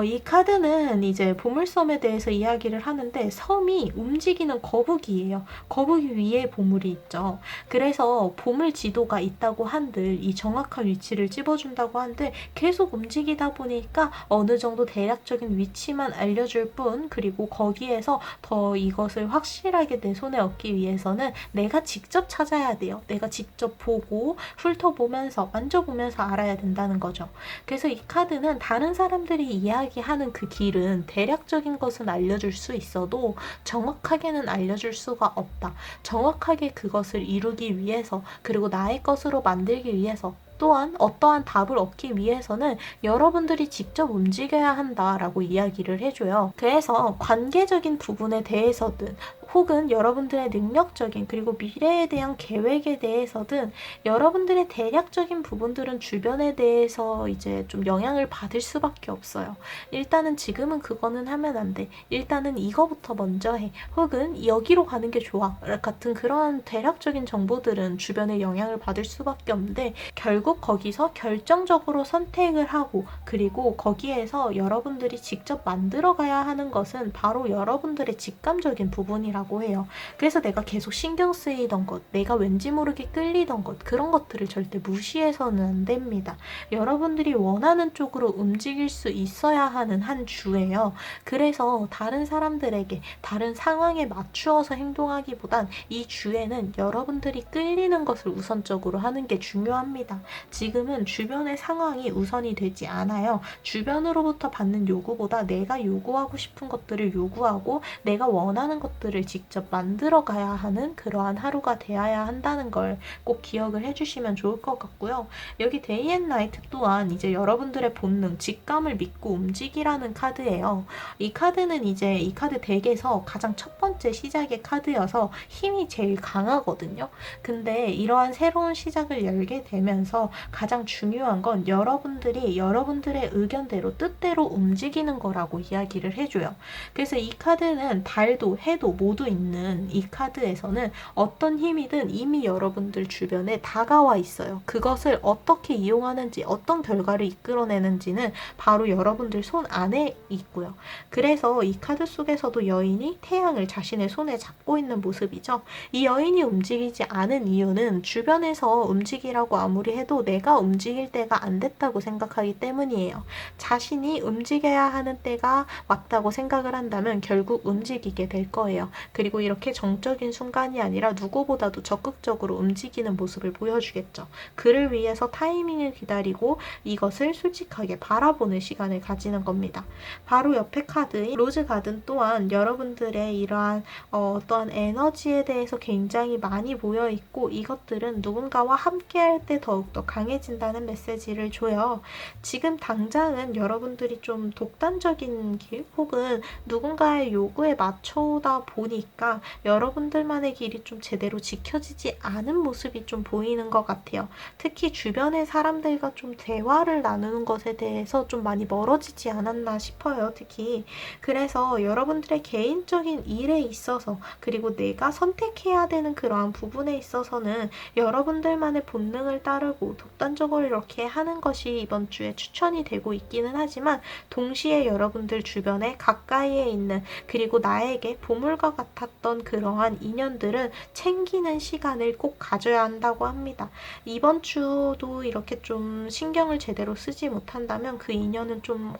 이 카드는 이제 보물섬에 대해서 이야기를 하는데 섬이 움직이는 거북이에요. 거북이 위에 보물이 있죠. 그래서 보물 지도가 있다고 한들 이 정확한 위치를 찝어준다고 한들 계속 움직이다 보니까 어느 정도 대략적인 위치만 알려줄 뿐 그리고 거기에서 더 이것을 확실하게 내 손에 얻기 위해서는 내가 직접 찾아야 돼요. 내가 직접 보고 훑어보면서 만져보면서 알아야 된다는 거죠. 그래서 이 카드는 다른 사람들이 이야기하는 그 길은 대략적인 것은 알려줄 수 있어도 정확하게는 알려줄 수가 없다. 정확하게 그것을 이루기 위해서 그리고 나의 것으로 만들기 위해서 또한 어떠한 답을 얻기 위해서는 여러분들이 직접 움직여야 한다라고 이야기를 해줘요. 그래서 관계적인 부분에 대해서든 혹은 여러분들의 능력적인 그리고 미래에 대한 계획에 대해서든 여러분들의 대략적인 부분들은 주변에 대해서 이제 좀 영향을 받을 수밖에 없어요. 일단은 지금은 그거는 하면 안 돼. 일단은 이거부터 먼저 해. 혹은 여기로 가는 게 좋아. 같은 그런 대략적인 정보들은 주변에 영향을 받을 수밖에 없는데 결국 거기서 결정적으로 선택을 하고 그리고 거기에서 여러분들이 직접 만들어가야 하는 것은 바로 여러분들의 직감적인 부분이라고 해요. 그래서 내가 계속 신경 쓰이던 것, 내가 왠지 모르게 끌리던 것, 그런 것들을 절대 무시해서는 안 됩니다. 여러분들이 원하는 쪽으로 움직일 수 있어야 하는 한 주예요. 그래서 다른 사람들에게, 다른 상황에 맞추어서 행동하기보단 이 주에는 여러분들이 끌리는 것을 우선적으로 하는 게 중요합니다. 지금은 주변의 상황이 우선이 되지 않아요. 주변으로부터 받는 요구보다 내가 요구하고 싶은 것들을 요구하고 내가 원하는 것들을 직접 만들어 가야 하는 그러한 하루가 되어야 한다는 걸 꼭 기억을 해주시면 좋을 것 같고요. 여기 데이 앤 나이트 또한 이제 여러분들의 본능, 직감을 믿고 움직이라는 카드예요. 이 카드는 이제 이 카드 덱에서 가장 첫 번째 시작의 카드여서 힘이 제일 강하거든요. 근데 이러한 새로운 시작을 열게 되면서 가장 중요한 건 여러분들이 여러분들의 의견대로 뜻대로 움직이는 거라고 이야기를 해줘요. 그래서 이 카드는 달도 해도 모두 있는 이 카드에서는 어떤 힘이든 이미 여러분들 주변에 다가와 있어요. 그것을 어떻게 이용하는지 어떤 결과를 이끌어내는지는 바로 여러분들 손 안에 있고요. 그래서 이 카드 속에서도 여인이 태양을 자신의 손에 잡고 있는 모습이죠. 이 여인이 움직이지 않은 이유는 주변에서 움직이라고 아무리 해도 내가 움직일 때가 안 됐다고 생각하기 때문이에요. 자신이 움직여야 하는 때가 왔다고 생각을 한다면 결국 움직이게 될 거예요. 그리고 이렇게 정적인 순간이 아니라 누구보다도 적극적으로 움직이는 모습을 보여주겠죠. 그를 위해서 타이밍을 기다리고 이것을 솔직하게 바라보는 시간을 가지는 겁니다. 바로 옆에 카드인 로즈 가든 또한 여러분들의 이러한 어떠한 에너지에 대해서 굉장히 많이 모여있고 이것들은 누군가와 함께할 때 더욱더 강해진다는 메시지를 줘요. 지금 당장은 여러분들이 좀 독단적인 길 혹은 누군가의 요구에 맞춰오다 보니까 여러분들만의 길이 좀 제대로 지켜지지 않은 모습이 좀 보이는 것 같아요. 특히 주변의 사람들과 좀 대화를 나누는 것에 대해서 좀 많이 멀어지지 않았나 싶어요. 특히 그래서 여러분들의 개인적인 일에 있어서 그리고 내가 선택해야 되는 그러한 부분에 있어서는 여러분들만의 본능을 따르고 독단적으로 이렇게 하는 것이 이번 주에 추천이 되고 있기는 하지만 동시에 여러분들 주변에 가까이에 있는 그리고 나에게 보물과 같았던 그러한 인연들은 챙기는 시간을 꼭 가져야 한다고 합니다. 이번 주도 이렇게 좀 신경을 제대로 쓰지 못한다면 그 인연은 좀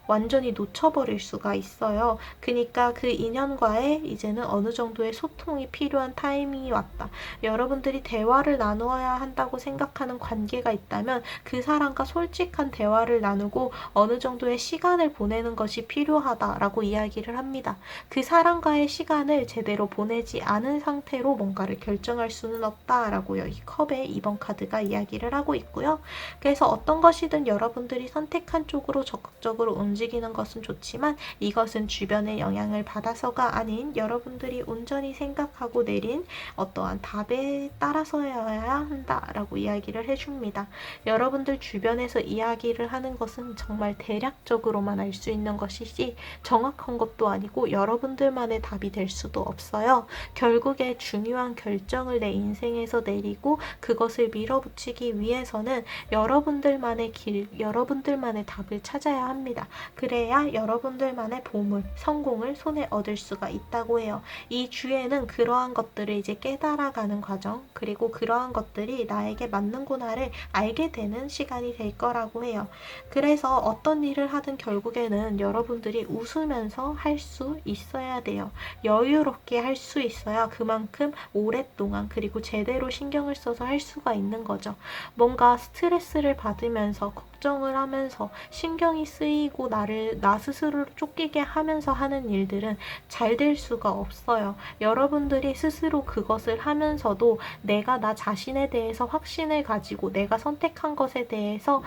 완전히 놓쳐버릴 수가 있어요. 그러니까 그 인연과의 이제는 어느 정도의 소통이 필요한 타이밍이 왔다. 여러분들이 대화를 나누어야 한다고 생각하는 관계가 있다면 그 사람과 솔직한 대화를 나누고 어느 정도의 시간을 보내는 것이 필요하다라고 이야기를 합니다. 그 사람과의 시간을 제대로 보내지 않은 상태로 뭔가를 결정할 수는 없다라고요. 이 컵의 2번 카드가 이야기를 하고 있고요. 그래서 어떤 것이든 여러분들이 선택한 쪽으로 적극적으로 움직이는 것은 좋지만 이것은 주변의 영향을 받아서가 아닌 여러분들이 온전히 생각하고 내린 어떠한 답에 따라서여야 한다라고 이야기를 해줍니다. 여러분들 주변에서 이야기를 하는 것은 정말 대략적으로만 알 수 있는 것이지 정확한 것도 아니고 여러분들만의 답이 될 수도 없어요. 결국에 중요한 결정을 내 인생에서 내리고 그것을 밀어붙이기 위해서는 여러분들만의 길, 여러분들만의 답을 찾아야 합니다. 그래야 여러분들만의 보물, 성공을 손에 얻을 수가 있다고 해요. 이 주에는 그러한 것들을 이제 깨달아가는 과정, 그리고 그러한 것들이 나에게 맞는구나를 알게 되는 시간이 될 거라고 해요. 그래서 어떤 일을 하든 결국에는 여러분들이 웃으면서 할 수 있어야 돼요. 여유롭게 할 수 있어야 그만큼 오랫동안 그리고 제대로 신경을 써서 할 수가 있는 거죠. 뭔가 스트레스를 받으면서 걱정을 하면서 신경이 쓰이고 나 스스로를 쫓기게 하면서 하는 일들은 잘 될 수가 없어요. 여러분들이 스스로 그것을 하면서도 내가 나 자신에 대해서 확신을 가지고 내가 선택한 것에 대해서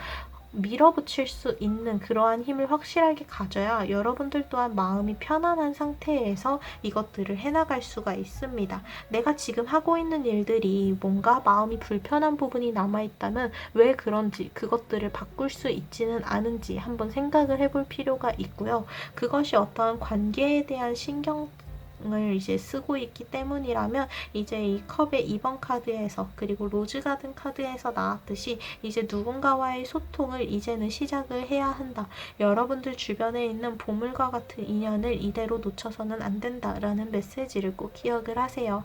밀어붙일 수 있는 그러한 힘을 확실하게 가져야 여러분들 또한 마음이 편안한 상태에서 이것들을 해나갈 수가 있습니다. 내가 지금 하고 있는 일들이 뭔가 마음이 불편한 부분이 남아있다면 왜 그런지 그것들을 바꿀 수 있지는 않은지 한번 생각을 해볼 필요가 있고요. 그것이 어떠한 관계에 대한 신경을 이제 쓰고 있기 때문이라면 이제 이 컵의 2번 카드에서 그리고 로즈 가든 카드에서 나왔듯이 이제 누군가와의 소통을 이제는 시작을 해야 한다. 여러분들 주변에 있는 보물과 같은 인연을 이대로 놓쳐서는 안 된다라는 메시지를 꼭 기억을 하세요.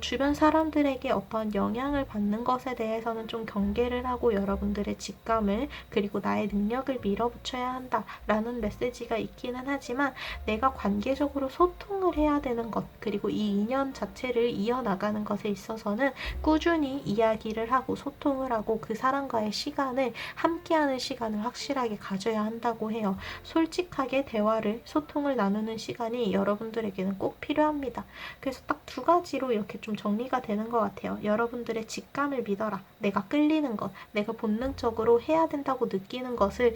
주변 사람들에게 어떤 영향을 받는 것에 대해서는 좀 경계를 하고 여러분들의 직감을 그리고 나의 능력을 밀어붙여야 한다라는 메시지가 있기는 하지만 내가 관계적으로 소통을 해야 되는 것 그리고 이 인연 자체를 이어나가는 것에 있어서는 꾸준히 이야기를 하고 소통을 하고 그 사람과의 시간을 함께하는 시간을 확실하게 가져야 한다고 해요. 솔직하게 대화를 소통을 나누는 시간이 여러분들에게는 꼭 필요합니다. 그래서 딱 두 가지로 이렇게 좀 정리가 되는 것 같아요. 여러분들의 직감을 믿어라. 내가 끌리는 것, 내가 본능적으로 해야 된다고 느끼는 것을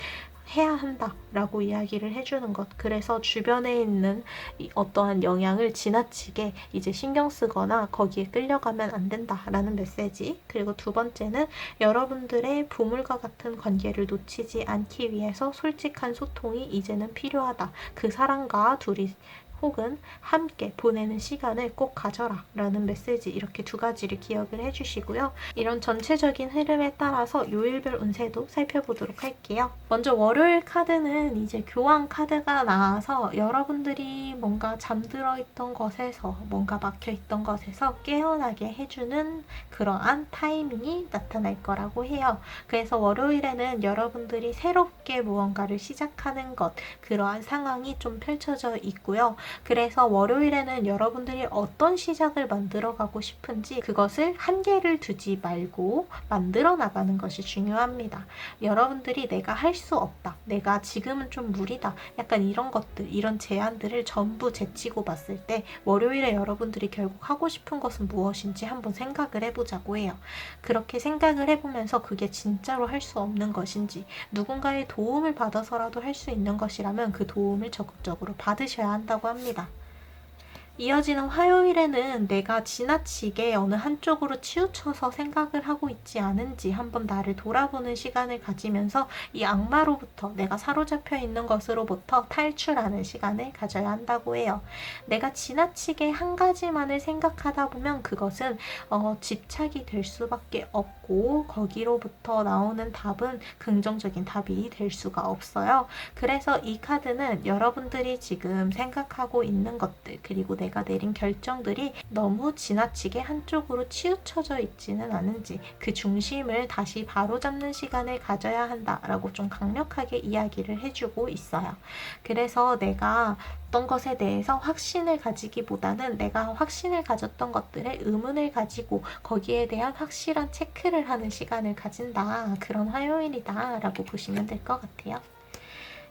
해야 한다라고 이야기를 해주는 것. 그래서 주변에 있는 어떠한 영향을 지나치게 이제 신경 쓰거나 거기에 끌려가면 안 된다라는 메시지. 그리고 두 번째는 여러분들의 보물과 같은 관계를 놓치지 않기 위해서 솔직한 소통이 이제는 필요하다. 그 사람과 둘이 혹은 함께 보내는 시간을 꼭 가져라 라는 메시지 이렇게 두 가지를 기억을 해주시고요. 이런 전체적인 흐름에 따라서 요일별 운세도 살펴보도록 할게요. 먼저 월요일 카드는 이제 교황 카드가 나와서 여러분들이 뭔가 잠들어 있던 것에서 뭔가 막혀 있던 것에서 깨어나게 해주는 그러한 타이밍이 나타날 거라고 해요. 그래서 월요일에는 여러분들이 새롭게 무언가를 시작하는 것 그러한 상황이 좀 펼쳐져 있고요. 그래서 월요일에는 여러분들이 어떤 시작을 만들어가고 싶은지 그것을 한계를 두지 말고 만들어 나가는 것이 중요합니다. 여러분들이 내가 할 수 없다. 내가 지금은 좀 무리다. 약간 이런 것들, 이런 제안들을 전부 제치고 봤을 때 월요일에 여러분들이 결국 하고 싶은 것은 무엇인지 한번 생각을 해보자고 해요. 그렇게 생각을 해보면서 그게 진짜로 할 수 없는 것인지 누군가의 도움을 받아서라도 할 수 있는 것이라면 그 도움을 적극적으로 받으셔야 한다고 합니다. 이어지는 화요일에는 내가 지나치게 어느 한쪽으로 치우쳐서 생각을 하고 있지 않은지 한번 나를 돌아보는 시간을 가지면서 이 악마로부터 내가 사로잡혀 있는 것으로부터 탈출하는 시간을 가져야 한다고 해요. 내가 지나치게 한 가지만을 생각하다 보면 그것은 집착이 될 수밖에 없고 거기로부터 나오는 답은 긍정적인 답이 될 수가 없어요. 그래서 이 카드는 여러분들이 지금 생각하고 있는 것들 그리고 내가 내린 결정들이 너무 지나치게 한쪽으로 치우쳐져 있지는 않은지 그 중심을 다시 바로잡는 시간을 가져야 한다라고 좀 강력하게 이야기를 해주고 있어요. 그래서 내가 어떤 것에 대해서 확신을 가지기보다는 내가 확신을 가졌던 것들에 의문을 가지고 거기에 대한 확실한 체크를 하는 시간을 가진다. 그런 화요일이다 라고 보시면 될 것 같아요.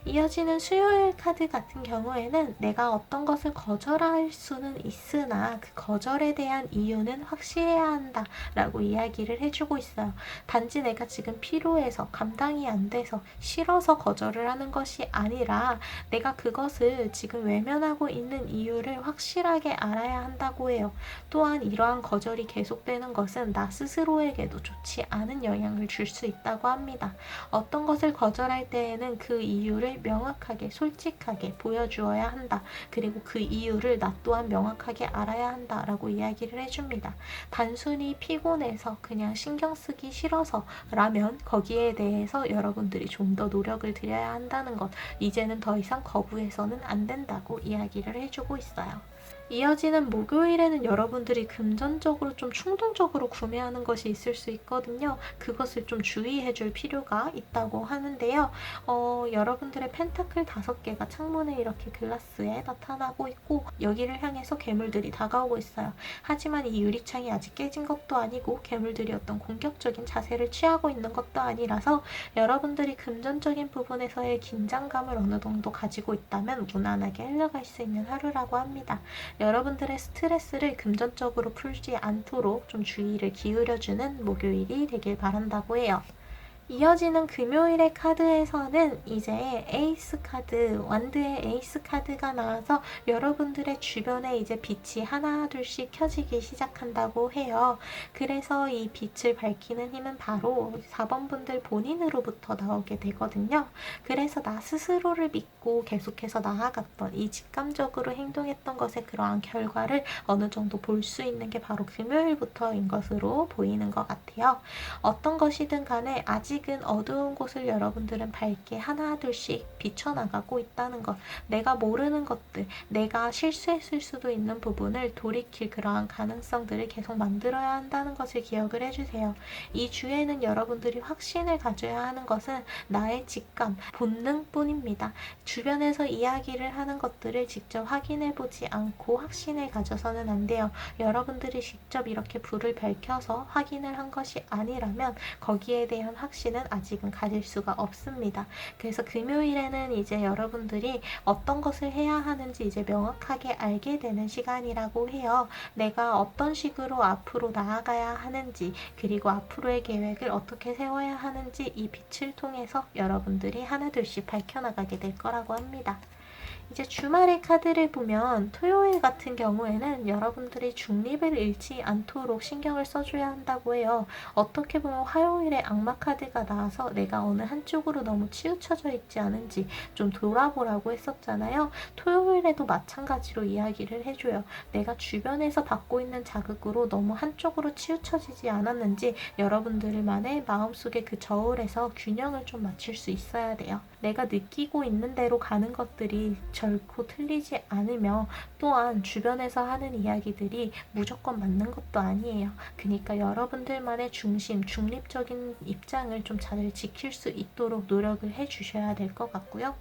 이어지는 수요일 카드 같은 경우에는 내가 어떤 것을 거절할 수는 있으나 그 거절에 대한 이유는 확실해야 한다 라고 이야기를 해주고 있어요. 단지 내가 지금 피로해서 감당이 안 돼서 싫어서 거절을 하는 것이 아니라 내가 그것을 지금 외면하고 있는 이유를 확실하게 알아야 한다고 해요. 또한 이러한 거절이 계속되는 것은 나 스스로에게도 좋지 않은 영향을 줄 수 있다고 합니다. 어떤 것을 거절할 때에는 그 이유를 명확하게 솔직하게 보여주어야 한다. 그리고 그 이유를 나 또한 명확하게 알아야 한다 라고 이야기를 해줍니다. 단순히 피곤해서 그냥 신경 쓰기 싫어서 라면 거기에 대해서 여러분들이 좀 더 노력을 들여야 한다는 것, 이제는 더 이상 거부해서는 안 된다고 이야기를 해주고 있어요. 이어지는 목요일에는 여러분들이 금전적으로 좀 충동적으로 구매하는 것이 있을 수 있거든요. 그것을 좀 주의해 줄 필요가 있다고 하는데요. 여러분들의 펜타클 5개가 창문에 이렇게 글라스에 나타나고 있고 여기를 향해서 괴물들이 다가오고 있어요. 하지만 이 유리창이 아직 깨진 것도 아니고 괴물들이 어떤 공격적인 자세를 취하고 있는 것도 아니라서 여러분들이 금전적인 부분에서의 긴장감을 어느 정도 가지고 있다면 무난하게 흘러갈 수 있는 하루라고 합니다. 여러분들의 스트레스를 금전적으로 풀지 않도록 좀 주의를 기울여주는 목요일이 되길 바란다고 해요. 이어지는 금요일의 카드에서는 이제 에이스 카드, 완드의 에이스 카드가 나와서 여러분들의 주변에 이제 빛이 하나 둘씩 켜지기 시작한다고 해요. 그래서 이 빛을 밝히는 힘은 바로 4번 분들 본인으로부터 나오게 되거든요. 그래서 나 스스로를 믿고 계속해서 나아갔던 이 직감적으로 행동했던 것의 그러한 결과를 어느 정도 볼 수 있는 게 바로 금요일부터인 것으로 보이는 것 같아요. 어떤 것이든 간에 아직은 어두운 곳을 여러분들은 밝게 하나둘씩 비춰나가고 있다는 것, 내가 모르는 것들, 내가 실수했을 수도 있는 부분을 돌이킬 그러한 가능성들을 계속 만들어야 한다는 것을 기억을 해주세요. 이 주에는 여러분들이 확신을 가져야 하는 것은 나의 직감, 본능뿐입니다. 주변에서 이야기를 하는 것들을 직접 확인해보지 않고 확신을 가져서는 안 돼요. 여러분들이 직접 이렇게 불을 밝혀서 확인을 한 것이 아니라면 거기에 대한 확신은 아직은 가질 수가 없습니다. 그래서 금요일에는 이제 여러분들이 어떤 것을 해야 하는지 이제 명확하게 알게 되는 시간이라고 해요. 내가 어떤 식으로 앞으로 나아가야 하는지, 그리고 앞으로의 계획을 어떻게 세워야 하는지 이 빛을 통해서 여러분들이 하나둘씩 밝혀나가게 될 거라고 합니다. 이제 주말의 카드를 보면 토요일 같은 경우에는 여러분들이 중립을 잃지 않도록 신경을 써줘야 한다고 해요. 어떻게 보면 화요일에 악마 카드가 나와서 내가 어느 한쪽으로 너무 치우쳐져 있지 않은지 좀 돌아보라고 했었잖아요. 토요일에도 마찬가지로 이야기를 해줘요. 내가 주변에서 받고 있는 자극으로 너무 한쪽으로 치우쳐지지 않았는지 여러분들만의 마음속의 그 저울에서 균형을 좀 맞출 수 있어야 돼요. 내가 느끼고 있는 대로 가는 것들이 결코 틀리지 않으며 또한 주변에서 하는 이야기들이 무조건 맞는 것도 아니에요. 그러니까 여러분들만의 중심, 중립적인 입장을 좀 잘 지킬 수 있도록 노력을 해주셔야 될 것 같고요.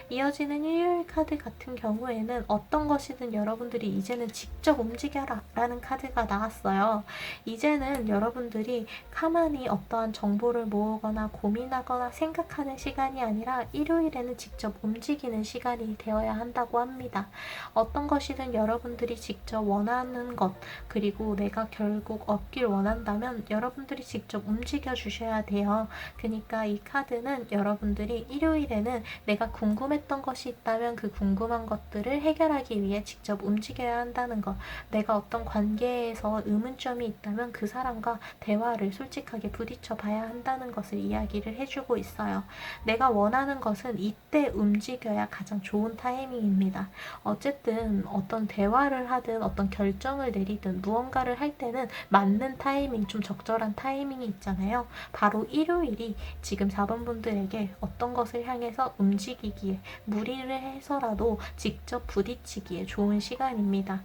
이어지는 일요일 카드 같은 경우에는 어떤 것이든 여러분들이 이제는 직접 움직여라 라는 카드가 나왔어요. 이제는 여러분들이 가만히 어떠한 정보를 모으거나 고민하거나 생각하는 시간이 아니라 일요일에는 직접 움직이는 시간이 되어야 한다고 합니다. 어떤 것이든 여러분들이 직접 원하는 것, 그리고 내가 결국 얻길 원한다면 여러분들이 직접 움직여 주셔야 돼요. 그러니까 이 카드는 여러분들이 일요일에는 내가 궁금했던 것이 있다면 그 궁금한 것들을 해결하기 위해 직접 움직여야 한다는 것, 내가 어떤 관계에서 의문점이 있다면 그 사람과 대화를 솔직하게 부딪혀 봐야 한다는 것을 이야기를 해주고 있어요. 내가 원하는 것은 이때 움직여야 가장 좋은 타이밍 타이밍입니다. 어쨌든 어떤 대화를 하든 어떤 결정을 내리든 무언가를 할 때는 맞는 타이밍, 좀 적절한 타이밍이 있잖아요. 바로 일요일이 지금 4번 분들에게 어떤 것을 향해서 움직이기에, 무리를 해서라도 직접 부딪히기에 좋은 시간입니다.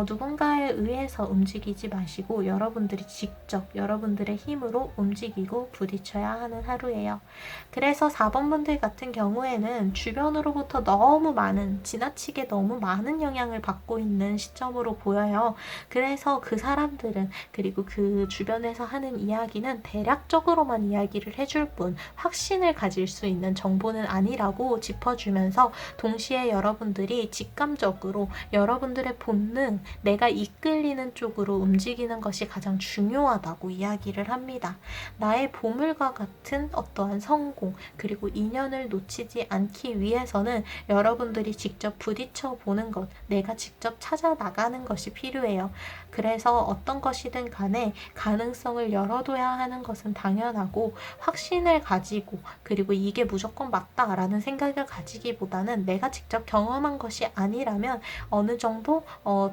누군가에 의해서 움직이지 마시고 여러분들이 직접 여러분들의 힘으로 움직이고 부딪혀야 하는 하루예요. 그래서 4번 분들 같은 경우에는 주변으로부터 너무 많은, 지나치게 너무 많은 영향을 받고 있는 시점으로 보여요. 그래서 그 사람들은, 그리고 그 주변에서 하는 이야기는 대략적으로만 이야기를 해줄 뿐 확신을 가질 수 있는 정보는 아니라고 짚어주면서, 동시에 여러분들이 직감적으로 여러분들의 본능, 내가 이끌리는 쪽으로 움직이는 것이 가장 중요하다고 이야기를 합니다. 나의 보물과 같은 어떠한 성공, 그리고 인연을 놓치지 않기 위해서는 여러분들이 직접 부딪혀 보는 것, 내가 직접 찾아 나가는 것이 필요해요. 그래서 어떤 것이든 간에 가능성을 열어둬야 하는 것은 당연하고, 확신을 가지고 그리고 이게 무조건 맞다라는 생각을 가지기보다는 내가 직접 경험한 것이 아니라면 어느 정도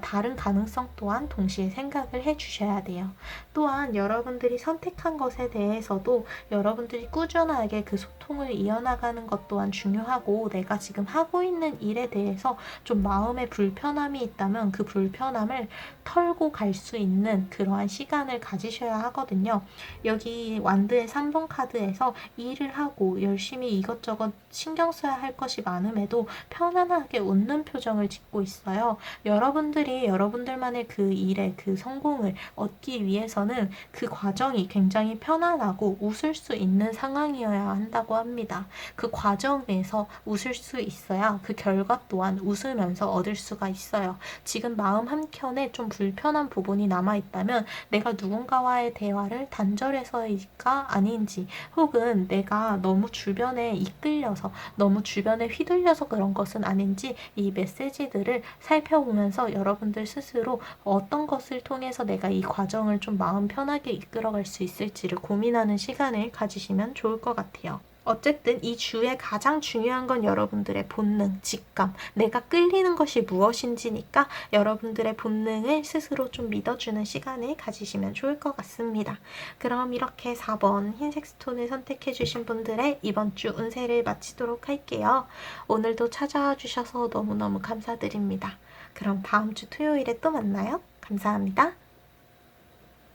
다른 가능성 또한 동시에 생각을 해주셔야 돼요. 또한 여러분들이 선택한 것에 대해서도 여러분들이 꾸준하게 그 소통을 이어나가는 것 또한 중요하고, 내가 지금 하고 있는 일에 대해서 좀 마음에 불편함이 있다면 그 불편함을 털고 갈 수 있는 그러한 시간을 가지셔야 하거든요. 여기 완드의 3번 카드에서 일을 하고 열심히 이것저것 신경 써야 할 것이 많음에도 편안하게 웃는 표정을 짓고 있어요. 여러분들이 여러분들만의 그 일의 그 성공을 얻기 위해서는 그 과정이 굉장히 편안하고 웃을 수 있는 상황이어야 한다고 합니다. 그 과정에서 웃을 수 있어야 그 결과 또한 웃으면서 얻을 수가 있어요. 지금 마음 한켠에 좀 불편한 부분이 남아있다면 내가 누군가와의 대화를 단절해서일까 아닌지, 혹은 내가 너무 주변에 이끌려서, 너무 주변에 휘둘려서 그런 것은 아닌지, 이 메시지들을 살펴보면서 여러분들 스스로 어떤 것을 통해서 내가 이 과정을 좀 마음 편하게 이끌어갈 수 있을지를 고민하는 시간을 가지시면 좋을 것 같아요. 어쨌든 이 주에 가장 중요한 건 여러분들의 본능, 직감, 내가 끌리는 것이 무엇인지니까 여러분들의 본능을 스스로 좀 믿어주는 시간을 가지시면 좋을 것 같습니다. 그럼 이렇게 4번 흰색 스톤을 선택해주신 분들의 이번 주 운세를 마치도록 할게요. 오늘도 찾아와 주셔서 너무너무 감사드립니다. 그럼 다음 주 토요일에 또 만나요. 감사합니다.